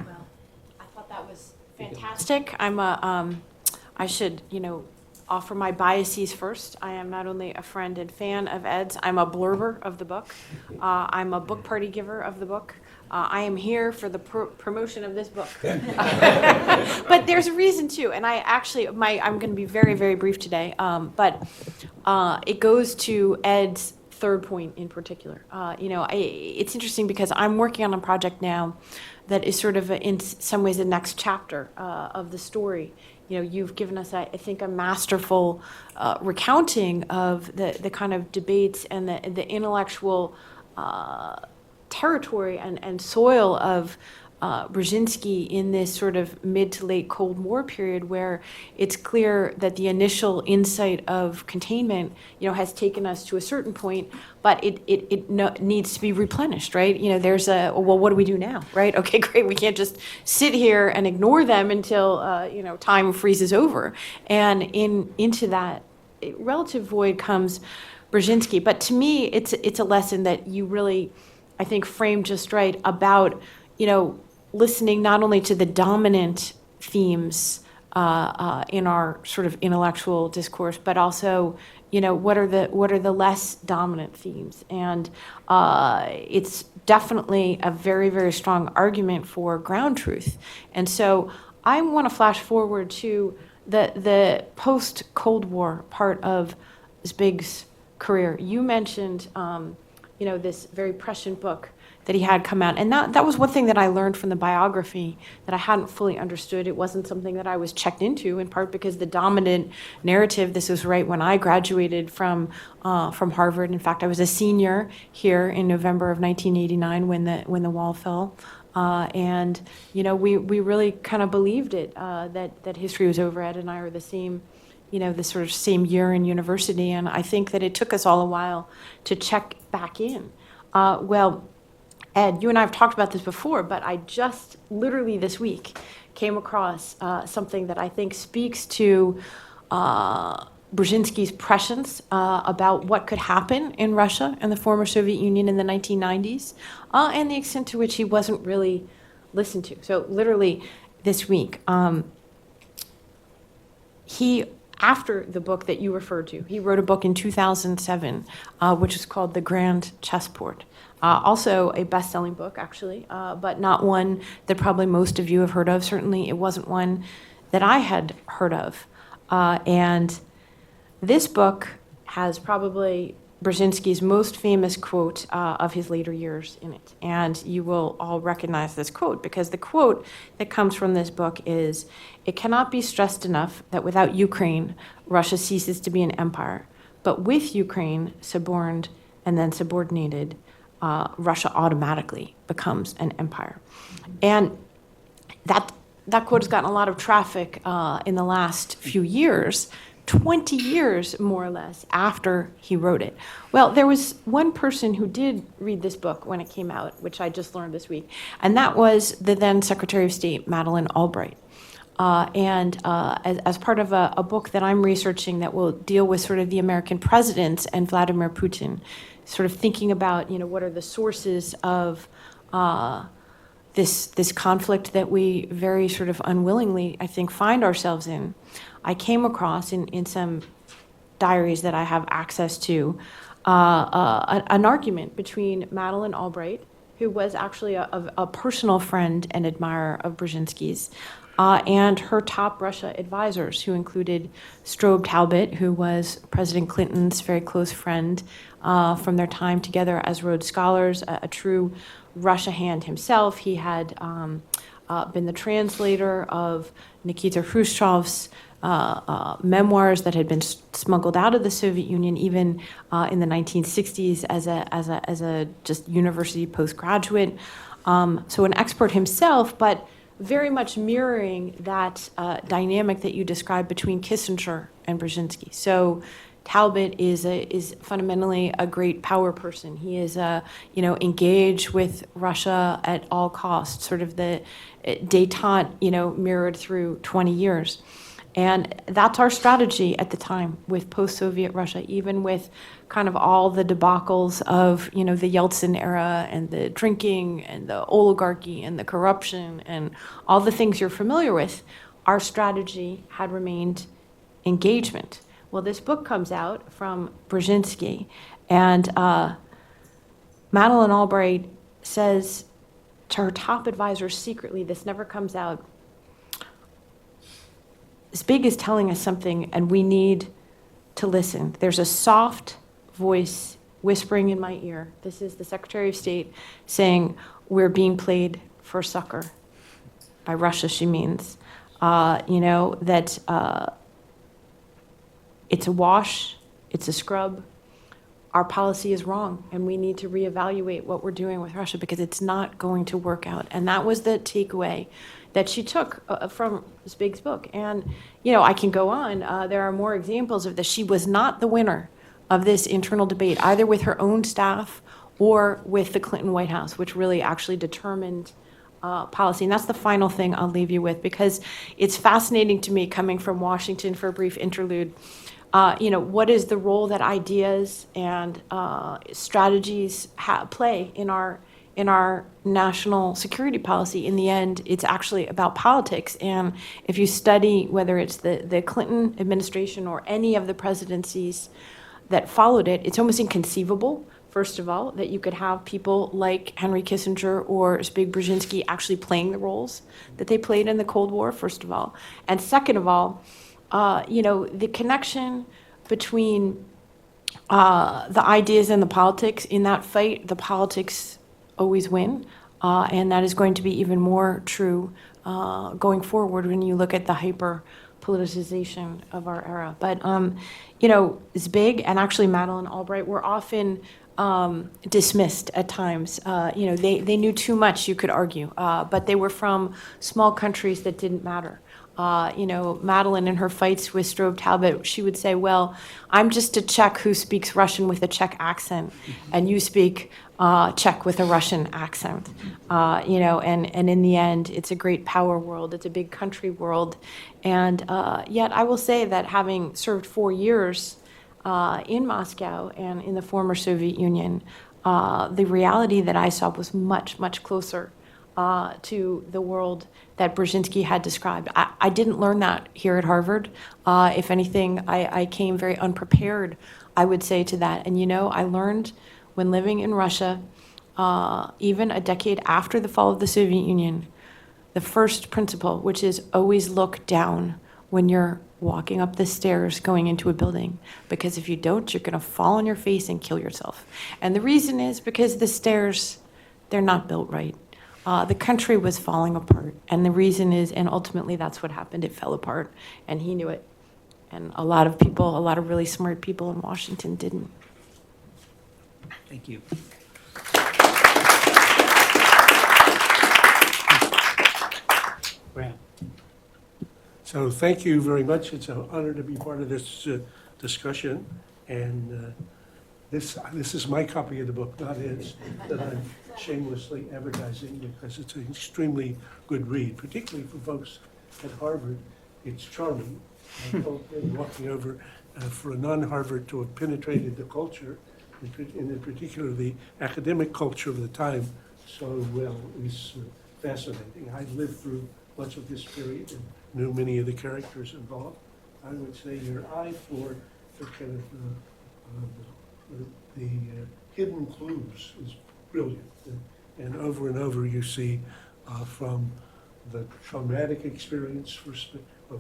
Speaker 3: Well, I thought that was fantastic. I should, offer my biases first. I am not only a friend and fan of Ed's, I'm a blurber of the book. I'm a book party giver of the book. I am here for the promotion of this book. But there's a reason too, and I'm going to be very, very brief today, but it goes to Ed's third point in particular. It's interesting because I'm working on a project now that is sort of, in some ways, the next chapter of the story. You've given us, I think, a masterful recounting of the kind of debates and the intellectual territory and soil of Brzezinski in this sort of mid to late Cold War period, where it's clear that the initial insight of containment, has taken us to a certain point, but it needs to be replenished, right? There's what do we do now, right? Okay, great. We can't just sit here and ignore them until time freezes over, and into that relative void comes Brzezinski. But to me, it's a lesson that you really, I think, framed just right about listening not only to the dominant themes in our sort of intellectual discourse, but also, what are the less dominant themes? And it's definitely a very, very strong argument for ground truth. And so I want to flash forward to the post-Cold War part of Zbig's career. You mentioned, this very prescient book that he had come out. And that was one thing that I learned from the biography that I hadn't fully understood. It wasn't something that I was checked into, in part because the dominant narrative, this was right when I graduated from Harvard. In fact, I was a senior here in November of 1989 when the wall fell. And we really kind of believed it, that history was over. Ed and I are the same, the sort of same year in university. And I think that it took us all a while to check back in. Ed, you and I have talked about this before, but I just literally this week came across something that I think speaks to Brzezinski's prescience about what could happen in Russia and the former Soviet Union in the 1990s, and the extent to which he wasn't really listened to. So literally this week, after the book that you referred to, he wrote a book in 2007, which is called The Grand Chessport. Also a best-selling book, actually, but not one that probably most of you have heard of. Certainly it wasn't one that I had heard of. And this book has probably Brzezinski's most famous quote of his later years in it. And you will all recognize this quote, because the quote that comes from this book is, "It cannot be stressed enough that without Ukraine, Russia ceases to be an empire. But with Ukraine suborned and then subordinated, Russia automatically becomes an empire." And that quote has gotten a lot of traffic in the last few years, 20 years more or less after he wrote it. Well, there was one person who did read this book when it came out, which I just learned this week, and that was the then Secretary of State, Madeleine Albright. As part of a book that I'm researching that will deal with sort of the American presidents and Vladimir Putin, sort of thinking about, what are the sources of this conflict that we very sort of unwillingly, I think, find ourselves in. I came across in some diaries that I have access to an argument between Madeleine Albright, who was actually a personal friend and admirer of Brzezinski's, and her top Russia advisors, who included Strobe Talbot, who was President Clinton's very close friend from their time together as Rhodes Scholars, a true Russia hand himself. He had been the translator of Nikita Khrushchev's memoirs that had been smuggled out of the Soviet Union even in the 1960s as a just university postgraduate. So an expert himself, but very much mirroring that dynamic that you described between Kissinger and Brzezinski. So Talbot is fundamentally a great power person. He is engaged with Russia at all costs, sort of the détente, mirrored through 20 years. And that's our strategy at the time with post-Soviet Russia, even with kind of all the debacles of, the Yeltsin era and the drinking and the oligarchy and the corruption and all the things you're familiar with. Our strategy had remained engagement. Well, this book comes out from Brzezinski, and Madeleine Albright says to her top advisors secretly, this never comes out, Zbig is telling us something, and we need to listen. There's a soft voice whispering in my ear. This is the Secretary of State saying, we're being played for sucker. By Russia, she means, that it's a wash, it's a scrub. Our policy is wrong, and we need to reevaluate what we're doing with Russia because it's not going to work out. And that was the takeaway that she took from Zbig's book. And, I can go on. There are more examples of this. She was not the winner of this internal debate, either with her own staff or with the Clinton White House, which really actually determined policy. And that's the final thing I'll leave you with, because it's fascinating to me coming from Washington for a brief interlude. What is the role that ideas and strategies play in our national security policy? In the end, it's actually about politics. And if you study whether it's the Clinton administration or any of the presidencies that followed it, it's almost inconceivable, first of all, that you could have people like Henry Kissinger or Zbig Brzezinski actually playing the roles that they played in the Cold War, first of all. And second of all, the connection between the ideas and the politics in that fight, the politics always win. And that is going to be even more true going forward when you look at the hyper politicization of our era. But, Zbig and actually Madeleine Albright were often dismissed at times. They knew too much, you could argue, but they were from small countries that didn't matter. Madeleine in her fights with Strobe Talbot, she would say, well, I'm just a Czech who speaks Russian with a Czech accent, and you speak Czech with a Russian accent. And in the end, it's a great power world. It's a big country world. And yet I will say that having served 4 years in Moscow and in the former Soviet Union, the reality that I saw was much, much closer to the world that Brzezinski had described. I didn't learn that here at Harvard. If anything, I came very unprepared, I would say, to that. And I learned when living in Russia, even a decade after the fall of the Soviet Union, the first principle, which is always look down when you're walking up the stairs going into a building, because if you don't, you're going to fall on your face and kill yourself. And the reason is because the stairs, they're not built right. The country was falling apart, and the reason is, and ultimately that's what happened, it fell apart, and he knew it. And a lot of really smart people in Washington didn't.
Speaker 1: Thank you. Graham.
Speaker 4: So thank you very much. It's an honor to be part of this discussion. And this is my copy of the book, not his, that I'm shamelessly advertising because it's an extremely good read, particularly for folks at Harvard. It's charming. I hope in walking over for a non-Harvard to have penetrated the culture, in particular the academic culture of the time, so well is fascinating. I lived through much of this period and knew many of the characters involved. I would say your eye for the kind of the hidden clues is brilliant. And over you see from the traumatic experience,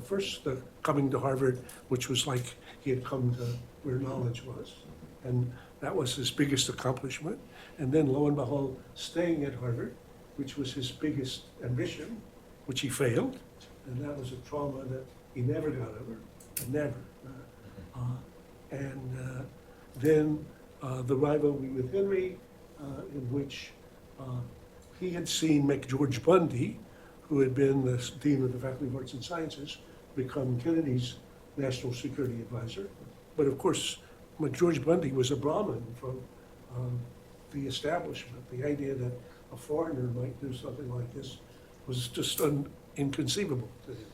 Speaker 4: first the coming to Harvard, which was like he had come to where knowledge was. And that was his biggest accomplishment. And then lo and behold, staying at Harvard, which was his biggest ambition, which he failed. And that was a trauma that he never got over, never. Then the rivalry with Henry, in which he had seen McGeorge Bundy, who had been the dean of the Faculty of Arts and Sciences, become Kennedy's national security advisor. But of course, McGeorge Bundy was a Brahmin from the establishment. The idea that a foreigner might do something like this was just inconceivable to him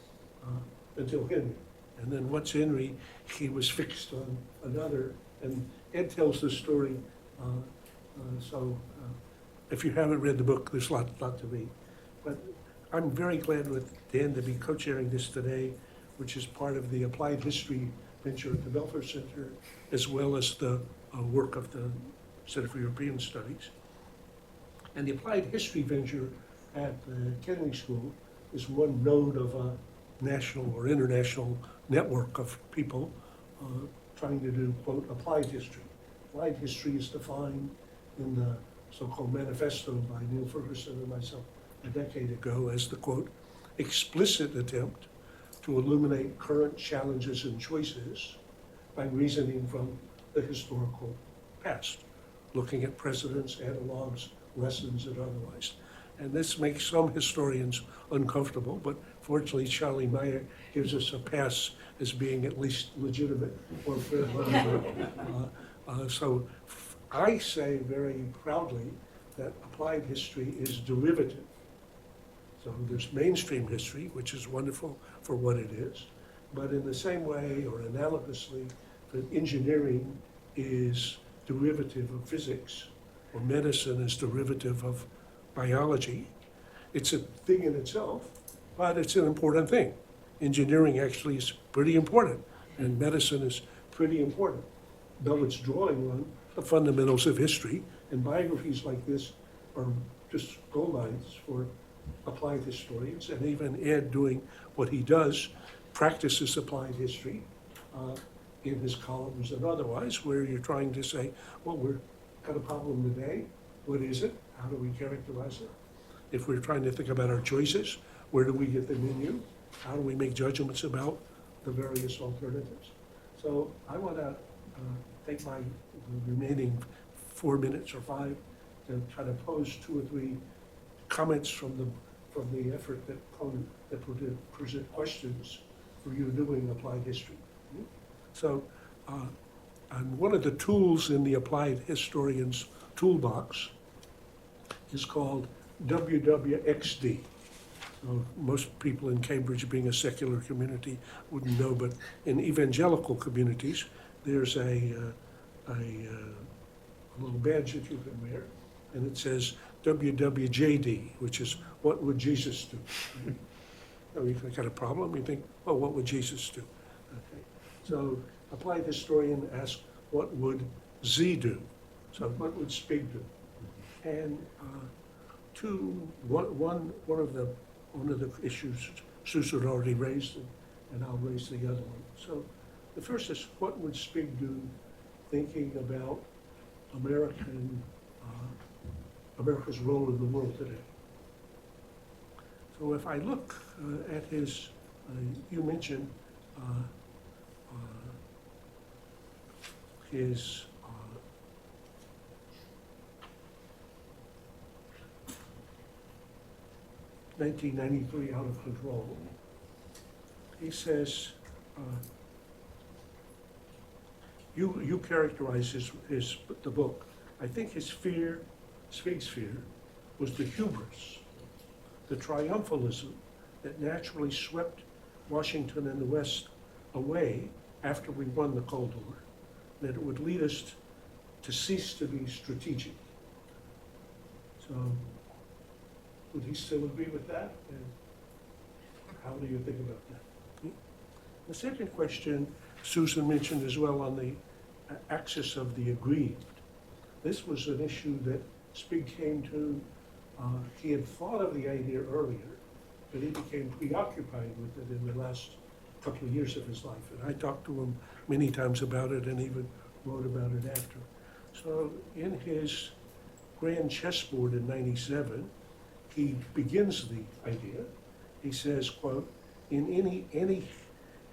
Speaker 4: until Henry. And then once Henry, he was fixed on another. And Ed tells the story. If you haven't read the book, there's a lot to read. But I'm very glad with Dan to be co-chairing this today, which is part of the Applied History venture at the Belfer Center, as well as the work of the Center for European Studies. And the Applied History venture at the Kennedy School is one node of a national or international network of people trying to do, quote, applied history. Applied history is defined in the so-called manifesto by Neil Ferguson and myself a decade ago as the, quote, explicit attempt to illuminate current challenges and choices by reasoning from the historical past, looking at precedents, analogs, lessons, and otherwise. And this makes some historians uncomfortable, but fortunately, Charlie Meyer gives us a pass as being at least legitimate or fair. So I say very proudly that applied history is derivative. So there's mainstream history, which is wonderful for what it is, but in the same way or analogously, that engineering is derivative of physics, or medicine is derivative of biology. It's a thing in itself, but it's an important thing. Engineering actually is pretty important, and medicine is pretty important, though it's drawing on the fundamentals of history, and biographies like this are just gold mines for applied historians, and even Ed doing what he does, practices applied history in his columns and otherwise, where you're trying to say, well, we've got a problem today, what is it? How do we characterize it? If we're trying to think about our choices, where do we get them in you? How do we make judgments about the various alternatives? So I want to take my remaining 4 minutes or 5 to try to pose 2 or 3 comments from the effort that would present questions for you doing applied history. So, and one of the tools in the applied historian's toolbox is called WWXD. So most people in Cambridge, being a secular community, wouldn't know, but in evangelical communities, there's a little badge that you can wear, and it says WWJD, which is what would Jesus do? You got a problem, you think, well, what would Jesus do? Okay. So applied historian asks, what would Z do? So what would Spig do? And one of the issues Susan already raised, and I'll raise the other one. So the first is, what would Spig do thinking about America's role in the world today? So if I look at his, you mentioned his 1993 Out of Control. He says, you characterize the book. I think his fear, Spig's fear, was the hubris, the triumphalism that naturally swept Washington and the West away after we won the Cold War, that it would lead us to cease to be strategic. So, would he still agree with that? And how do you think about that? The second question Susan mentioned as well on the axis of the aggrieved. This was an issue that Spig came to, he had thought of the idea earlier, but he became preoccupied with it in the last couple of years of his life. And I talked to him many times about it and even wrote about it after. So in his grand chessboard in 97, he begins the idea. He says, quote, in any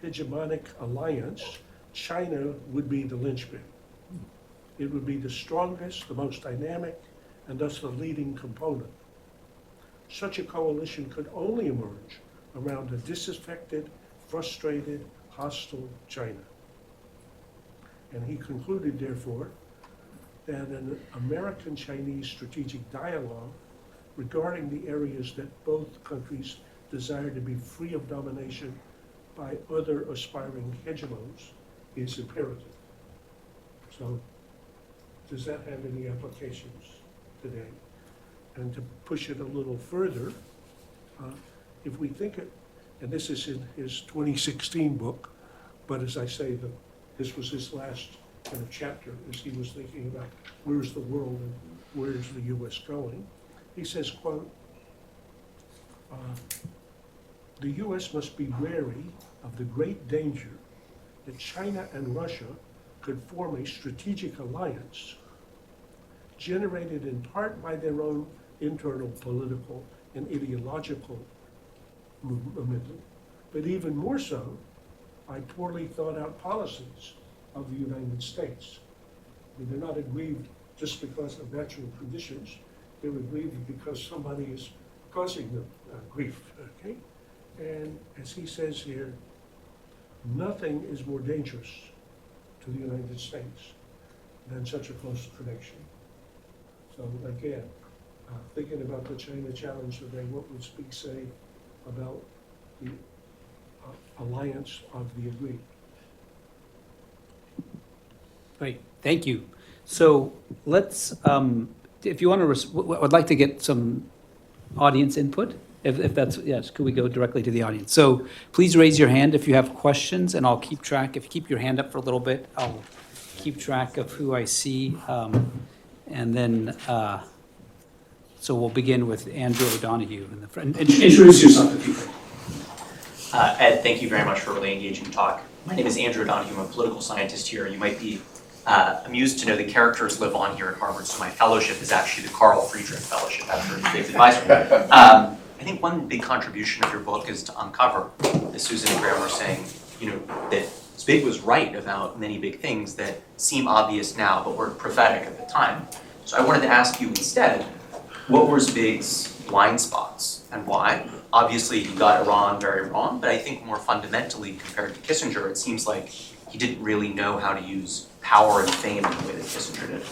Speaker 4: hegemonic alliance, China would be the linchpin. It would be the strongest, the most dynamic, and thus the leading component. Such a coalition could only emerge around a disaffected, frustrated, hostile China. And he concluded, therefore, that an American-Chinese strategic dialogue regarding the areas that both countries desire to be free of domination by other aspiring hegemons is imperative. So, does that have any applications today? And to push it a little further, if we think it, and this is in his 2016 book, but as I say, this was his last kind of chapter as he was thinking about where's the world and where's the US going. He says, quote, the US must be wary of the great danger that China and Russia could form a strategic alliance generated in part by their own internal political and ideological momentum, but even more so by poorly thought out policies of the United States. I mean, they're not aggrieved just because of natural conditions, they're aggrieved because somebody is causing them grief, okay? And as he says here, nothing is more dangerous to the United States than such a close connection. So again, thinking about the China challenge today, what would Spig say about the alliance of the aggrieved?
Speaker 1: Great, thank you. So let's, if you want to, I'd like to get some audience input, if that's, yes, could we go directly to the audience? So please raise your hand if you have questions, and I'll keep track. If you keep your hand up for a little bit, I'll keep track of who I see. And then, so we'll begin with Andrew O'Donoghue in the front. Introduce yourself if you could.
Speaker 5: Ed, thank you very much for a really engaging talk. My name is Andrew O'Donoghue. I'm a political scientist here. You might be amused to know the characters live on here at Harvard, so my fellowship is actually the Carl Friedrich Fellowship after Spig's advisor. I think one big contribution of your book is to uncover, as Susan and Graham were saying, that Spig was right about many big things that seem obvious now, but were prophetic at the time. So I wanted to ask you instead, what were Spig's blind spots and why? Obviously, he got Iran very wrong, but I think more fundamentally, compared to Kissinger, it seems like he didn't really know how to use power and fame in the way that Kissinger did.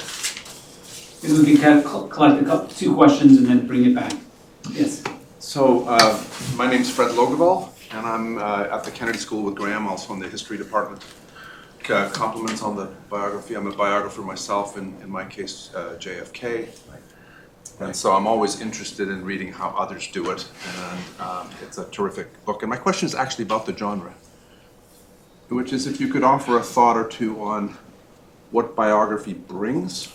Speaker 1: Maybe we can kind of collect two questions and then bring it back. Yes.
Speaker 6: So, my name's Fred Logeval, and I'm at the Kennedy School with Graham, also in the history department. Compliments on the biography. I'm a biographer myself, in my case, JFK. And so I'm always interested in reading how others do it, and it's a terrific book. And my question is actually about the genre, which is if you could offer a thought or two on what biography brings,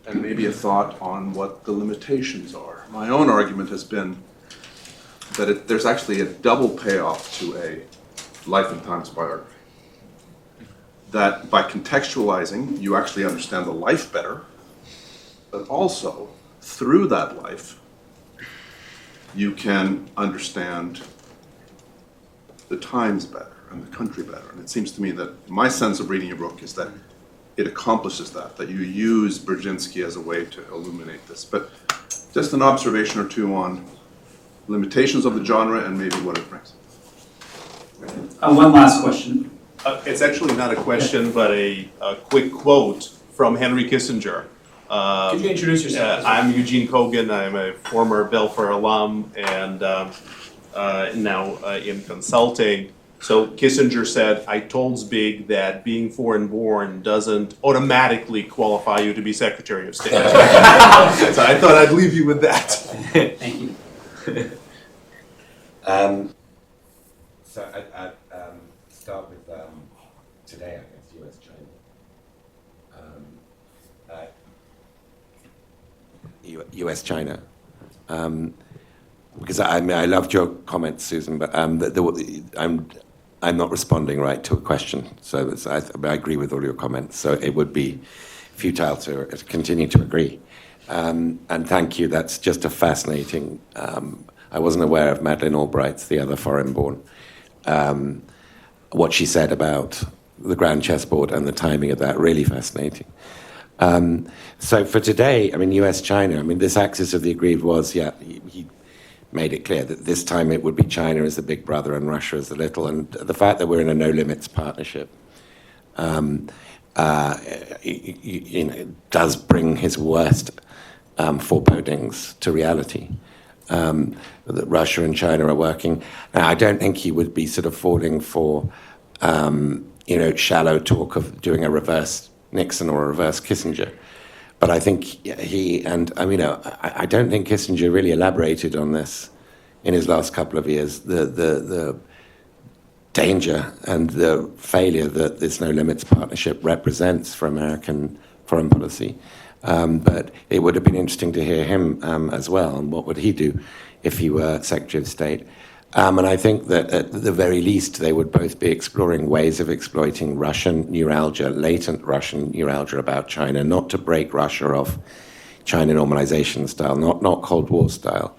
Speaker 6: and maybe a thought on what the limitations are. My own argument has been that there's actually a double payoff to a life and times biography. That by contextualizing, you actually understand the life better, but also through that life, you can understand the times better and the country better. And it seems to me that my sense of reading your book is that it accomplishes that you use Brzezinski as a way to illuminate this. But just an observation or two on limitations of the genre and maybe what it brings.
Speaker 1: One last question.
Speaker 7: It's actually not a question, but a quick quote from Henry Kissinger.
Speaker 1: Could you introduce yourself?
Speaker 7: I'm Eugene Kogan. I'm a former Belfer alum and now in consulting. So Kissinger said, I told Spig that being foreign born doesn't automatically qualify you to be Secretary of State. So I thought I'd leave you with that.
Speaker 1: Thank you.
Speaker 2: So I start with today, I guess, US-China. US-China. Because I mean, I loved your comments, Susan, but I'm not responding right to a question. So I agree with all your comments. So it would be futile to continue to agree. And thank you. That's just a fascinating. I wasn't aware of Madeleine Albright's The Other Foreign-Born. What she said about the grand chessboard and the timing of that, really fascinating. So for today, I mean, US-China, I mean, this axis of the aggrieved was, he made it clear that this time it would be China as the big brother and Russia as the little. And the fact that we're in a no-limits partnership does bring his worst forebodings to reality. That Russia and China are working. Now, I don't think he would be sort of falling for, shallow talk of doing a reverse Nixon or a reverse Kissinger. But I think I don't think Kissinger really elaborated on this in his last couple of years, the danger and the failure that this no-limits partnership represents for American foreign policy. But it would have been interesting to hear him as well, and what would he do if he were Secretary of State. And I think that at the very least, they would both be exploring ways of exploiting Russian neuralgia, latent Russian neuralgia about China, not to break Russia off China normalization style, not Cold War style,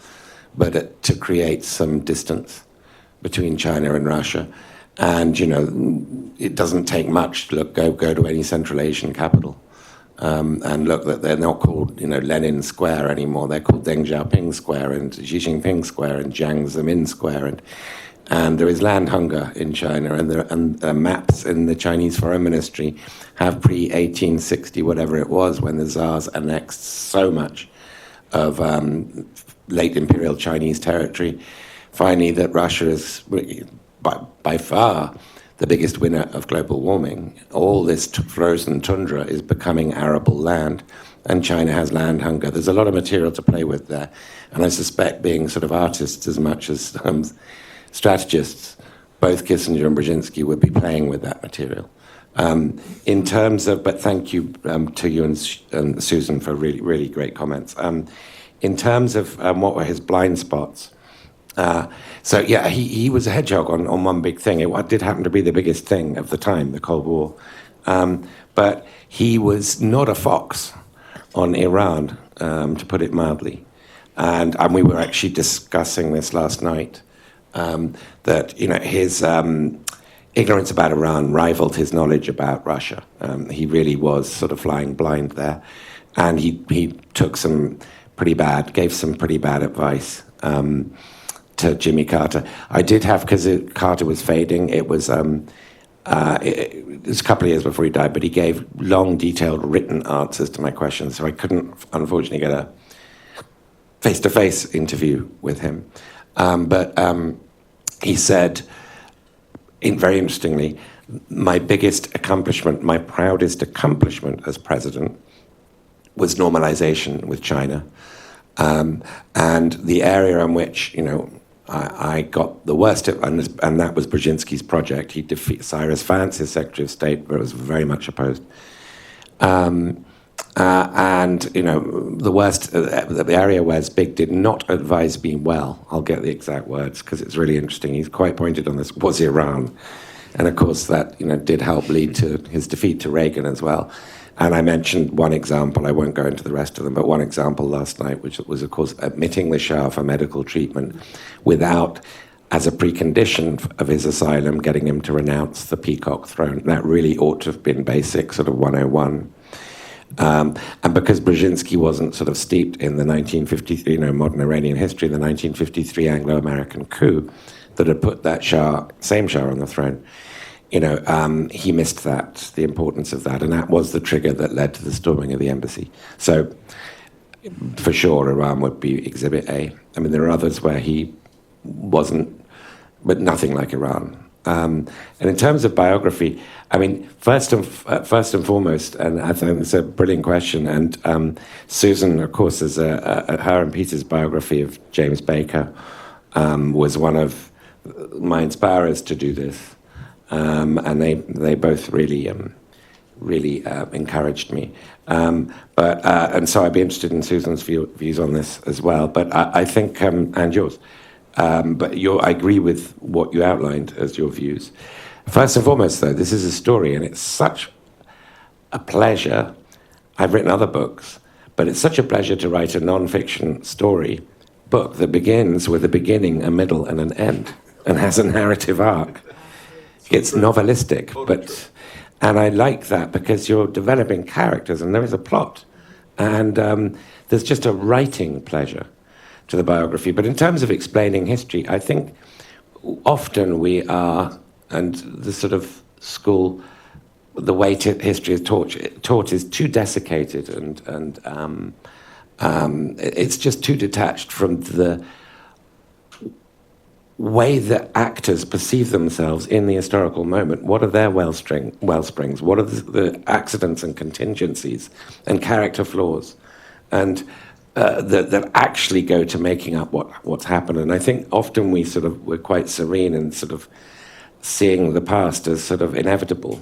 Speaker 2: but to create some distance between China and Russia. And, it doesn't take much to go to any Central Asian capital. And look, that they're not called, Lenin Square anymore. They're called Deng Xiaoping Square and Xi Jinping Square and Jiang Zemin Square. And there is land hunger in China, and the maps in the Chinese Foreign Ministry have pre-1860, whatever it was, when the Tsars annexed so much of late imperial Chinese territory. Finally, that Russia is by far the biggest winner of global warming. All this frozen tundra is becoming arable land, and China has land hunger. There's a lot of material to play with there. And I suspect, being sort of artists as much as strategists, both Kissinger and Brzezinski would be playing with that material. In terms of, but thank you to you and Susan for really, really great comments. In terms of what were his blind spots, he was a hedgehog on one big thing. It did happen to be the biggest thing of the time, the Cold War. But he was not a fox on Iran, to put it mildly. And we were actually discussing this last night, that his ignorance about Iran rivaled his knowledge about Russia. He really was sort of flying blind there. And he took gave some pretty bad advice to Jimmy Carter. I did have, because Carter was fading, it was a couple of years before he died, but he gave long, detailed written answers to my questions, so I couldn't, unfortunately, get a face-to-face interview with him. But he said, very interestingly, my biggest accomplishment, my proudest accomplishment as president was normalization with China. And the area in which, I got the worst, and that was Brzezinski's project. He defeated Cyrus Vance, his Secretary of State, but was very much opposed. The worst, the area where Zbig did not advise me well, I'll get the exact words because it's really interesting, he's quite pointed on this, was Iran. And of course that, did help lead to his defeat to Reagan as well. And I mentioned one example, I won't go into the rest of them, but one example last night, which was, of course, admitting the Shah for medical treatment without, as a precondition of his asylum, getting him to renounce the peacock throne. That really ought to have been basic, sort of 101. And because Brzezinski wasn't sort of steeped in the 1953, modern Iranian history, the 1953 Anglo-American coup that had put that same Shah on the throne, he missed that, the importance of that, and that was the trigger that led to the storming of the embassy. So, for sure, Iran would be Exhibit A. I mean, there are others where he wasn't, but nothing like Iran. And in terms of biography, I mean, first and foremost, and I think it's a brilliant question, and Susan, of course, is her and Peter's biography of James Baker was one of my inspirers to do this. and they both really encouraged me. And so I'd be interested in Susan's views on this as well. But I think, and yours. But I agree with what you outlined as your views. First and foremost, though, this is a story, and it's such a pleasure. I've written other books, but it's such a pleasure to write a non-fiction story book that begins with a beginning, a middle, and an end, and has a narrative arc. It's novelistic, and I like that because you're developing characters, and there is a plot, and there's just a writing pleasure to the biography. But in terms of explaining history, I think often we are, and the sort of school, the way history is taught is too desiccated, and it's just too detached from the way that actors perceive themselves in the historical moment. What are their wellsprings? What are the accidents and contingencies and character flaws? And that actually go to making up what's happened. And I think often we're quite serene and sort of seeing the past as sort of inevitable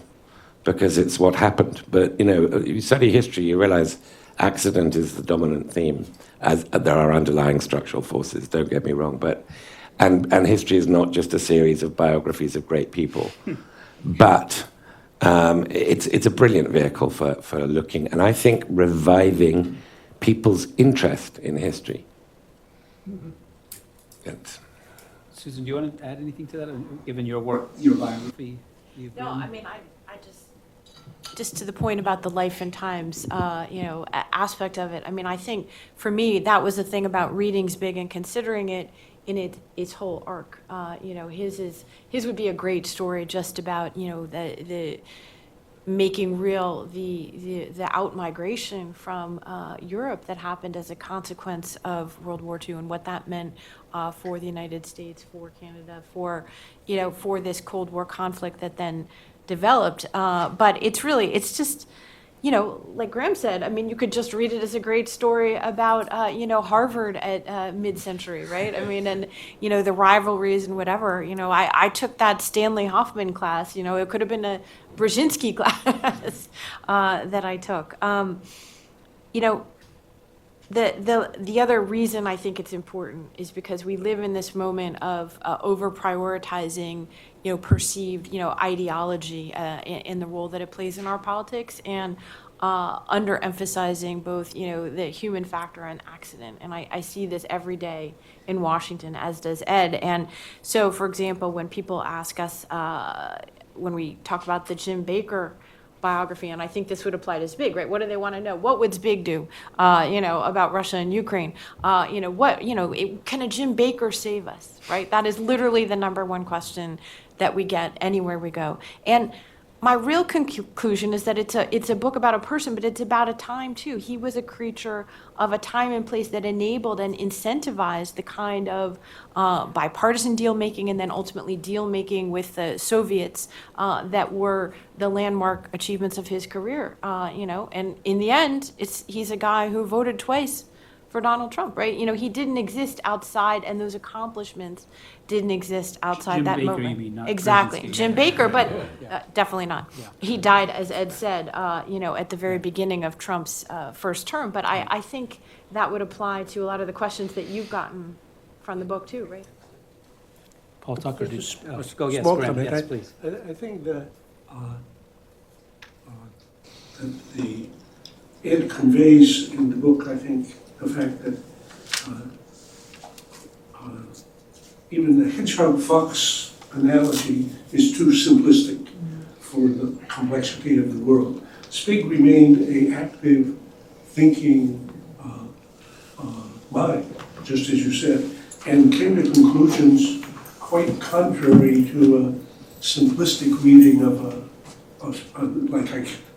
Speaker 2: because it's what happened. But, you study history, you realize accident is the dominant theme, as there are underlying structural forces, don't get me wrong, but and history is not just a series of biographies of great people, but it's a brilliant vehicle for looking, and I think reviving people's interest in history.
Speaker 1: Susan, do you want to add anything to that, given your work, your biography?
Speaker 3: No, I mean, I just to the point about the life and times, aspect of it. I mean, I think for me, that was the thing about reading's big and considering it in its whole arc. His would be a great story just about, the making real the out-migration from Europe that happened as a consequence of World War II and what that meant for the United States, for Canada, for this Cold War conflict that then developed. But it's just, like Graham said, I mean, you could just read it as a great story about, Harvard at mid-century, right? I mean, and, the rivalries and whatever, I took that Stanley Hoffman class, it could have been a Brzezinski class that I took. The other reason I think it's important is because we live in this moment of over-prioritizing, perceived, ideology in the role that it plays in our politics, and underemphasizing both, the human factor and accident. And I see this every day in Washington, as does Ed. And so, for example, when people ask us, when we talk about the Jim Baker biography, and I think this would apply to Zbig, right? What do they want to know? What would Zbig do, about Russia and Ukraine? Can a Jim Baker save us, right? That is literally the number one question that we get anywhere we go. And my real conclusion is that it's a book about a person, but it's about a time too. He was a creature of a time and place that enabled and incentivized the kind of bipartisan deal making and then ultimately deal making with the Soviets that were the landmark achievements of his career. And in the end, he's a guy who voted twice for Donald Trump, right? He didn't exist outside, and those accomplishments didn't exist outside that
Speaker 1: Jim Baker,
Speaker 3: moment.
Speaker 1: you mean, not
Speaker 3: exactly,
Speaker 1: Brzezinski.
Speaker 3: Jim Baker, but definitely not. Yeah. He died, as Ed said, at the very beginning of Trump's first term. But I think that would apply to a lot of the questions that you've gotten from the book too, right?
Speaker 1: Paul Tucker, go, yes,
Speaker 4: Small
Speaker 1: Graham,
Speaker 4: comment.
Speaker 1: yes, please.
Speaker 4: I think that Ed conveys in the book, I think, the fact that even the hedgehog-fox analogy is too simplistic for the complexity of the world. Spig remained an active, thinking mind, just as you said, and came to conclusions quite contrary to a simplistic reading of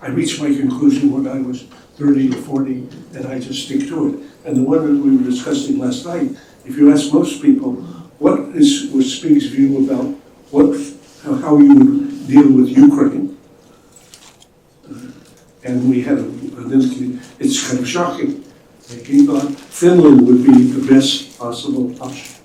Speaker 4: I reached my conclusion when I was 30 or 40, and I just stick to it. And the one that we were discussing last night, if you ask most people, what was Spig's view about how you would deal with Ukraine? And we had it's kind of shocking. He thought Finland would be the best possible option.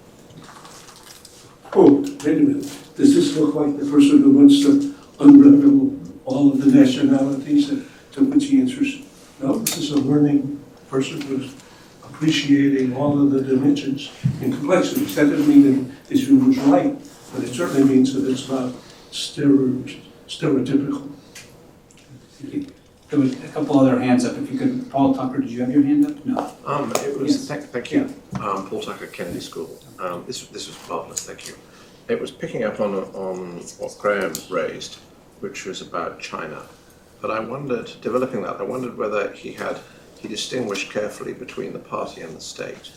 Speaker 4: Oh, wait a minute. does this look like the person who wants to unravel all of the nationalities to which he answers? No, this is a learning person who's appreciating all of the dimensions and complexities. That doesn't mean that his view was right, but it certainly means that it's not stereotypical.
Speaker 1: There was a couple other hands up. If you could, Paul Tucker, did you have your hand up? No.
Speaker 8: It was,
Speaker 1: Yes.
Speaker 8: thank you. Paul Tucker, Kennedy School. This was marvelous, thank you. It was picking up on what Graham raised, which was about China. But I wondered, developing that, I wondered whether he distinguished carefully between the party and the state.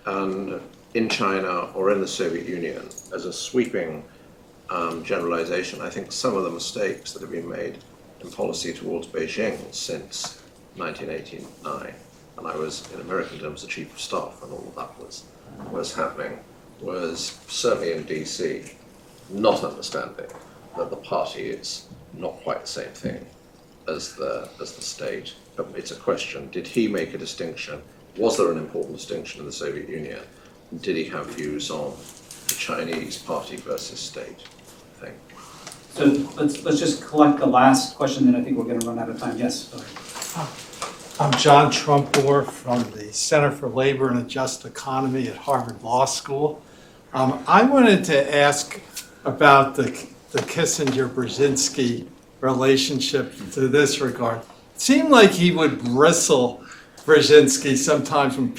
Speaker 8: And in China or in the Soviet Union, as a sweeping generalization, I think some of the mistakes that have been made in policy towards Beijing since 1989, and I was, in American terms, the chief of staff when all of that was happening, was certainly in DC, not understanding that the party is not quite the same thing as the state. But it's a question, did he make a distinction? Was there an important distinction in the Soviet Union? Did he have views on the Chinese party versus state thing?
Speaker 1: So let's just collect the last question, then I think we're going to run out of time. Yes. Go ahead.
Speaker 9: I'm John Trumpor from the Center for Labor and a Just Economy at Harvard Law School. I wanted to ask about the Kissinger-Brzezinski relationship to this regard. It seemed like he would bristle Brzezinski sometimes when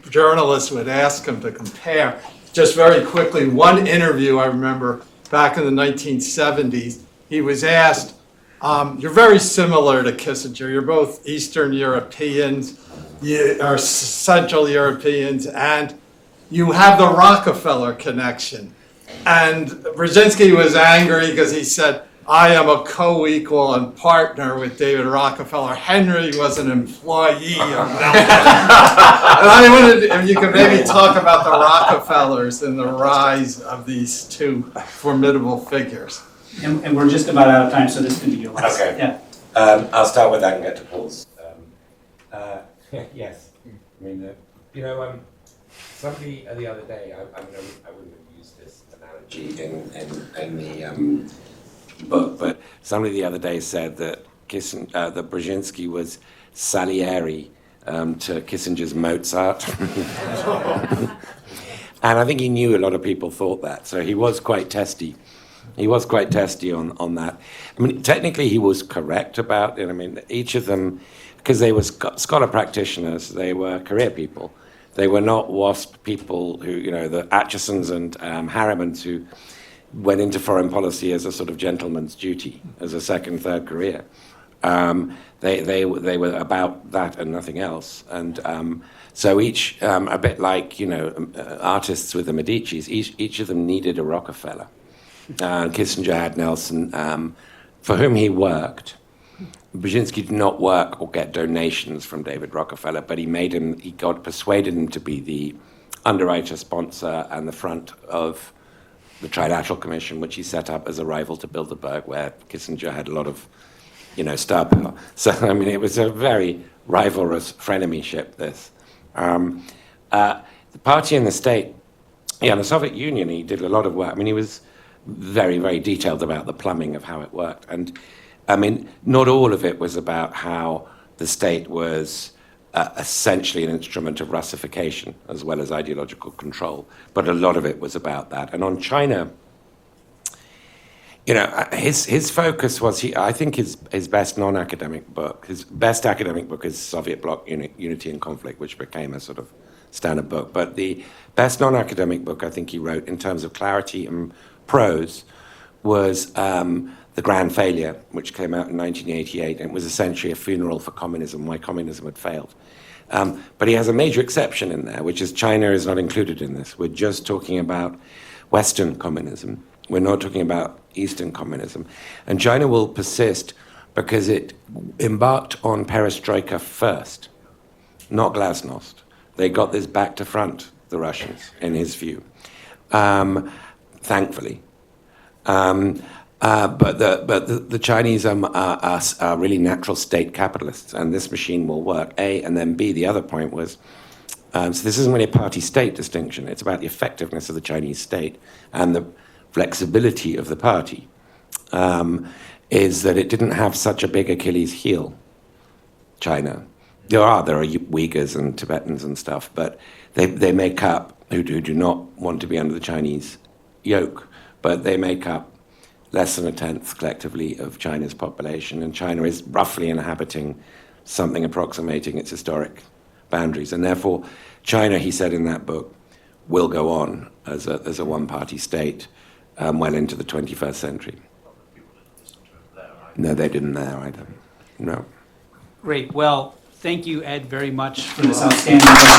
Speaker 9: journalists would ask him to compare. Just very quickly, one interview I remember back in the 1970s, he was asked, you're very similar to Kissinger. You're both Eastern Europeans, you are Central Europeans, and you have the Rockefeller connection. And Brzezinski was angry because he said, I am a co-equal and partner with David Rockefeller. Henry was an employee of Malcolm. And I wondered if you could maybe talk about the Rockefellers and the rise of these two formidable figures.
Speaker 1: And we're just about out of time, so this can be your last.
Speaker 2: Okay.
Speaker 1: Yeah.
Speaker 2: I'll start with that and get to Paul's. Yes. I mean, somebody the other day, I wouldn't have used this analogy in the book, but somebody the other day said that that Brzezinski was Salieri to Kissinger's Mozart. And I think he knew a lot of people thought that, so he was quite testy. He was quite testy on that. I mean, technically he was correct about it. I mean, each of them, because they were scholar practitioners, they were career people. They were not WASP people who, the Atchisons and Harrimans who went into foreign policy as a sort of gentleman's duty, as a second, third career. They were about that and nothing else. And so each, a bit like, artists with the Medicis, each of them needed a Rockefeller. Kissinger had Nelson, for whom he worked. Brzezinski did not work or get donations from David Rockefeller, but he persuaded him to be the underwriter, sponsor, and the front of the Trilateral Commission, which he set up as a rival to Bilderberg, where Kissinger had a lot of, star power. So, I mean, it was a very rivalrous frenemyship, this. The party and the state, in the Soviet Union, he did a lot of work. I mean, he was very, very detailed about the plumbing of how it worked. And, I mean, not all of it was about how the state was essentially an instrument of Russification as well as ideological control, but a lot of it was about that. And on China, his focus was, I think his best non-academic book, his best academic book is Soviet Bloc Unity and Conflict, which became a sort of standard book. But the best non-academic book I think he wrote in terms of clarity and prose was The Grand Failure, which came out in 1988, and it was essentially a funeral for communism, why communism had failed. But he has a major exception in there, which is China is not included in this. We're just talking about Western communism. We're not talking about Eastern communism. And China will persist because it embarked on perestroika first, not glasnost. They got this back to front, the Russians, in his view, thankfully. But the Chinese are really natural state capitalists, and this machine will work, A, and then B, the other point was, so this isn't really a party-state distinction, it's about the effectiveness of the Chinese state and the flexibility of the party, is that it didn't have such a big Achilles heel, China. There are Uyghurs and Tibetans and stuff, but they make up, who do not want to be under the Chinese yoke, but they make up less than a tenth collectively of China's population, and China is roughly inhabiting something approximating its historic boundaries. And therefore, China, he said in that book, will go on as a one-party state well into the 21st century. No, they didn't there either. No.
Speaker 1: Great. Well, thank you, Ed, very much for this outstanding presentation.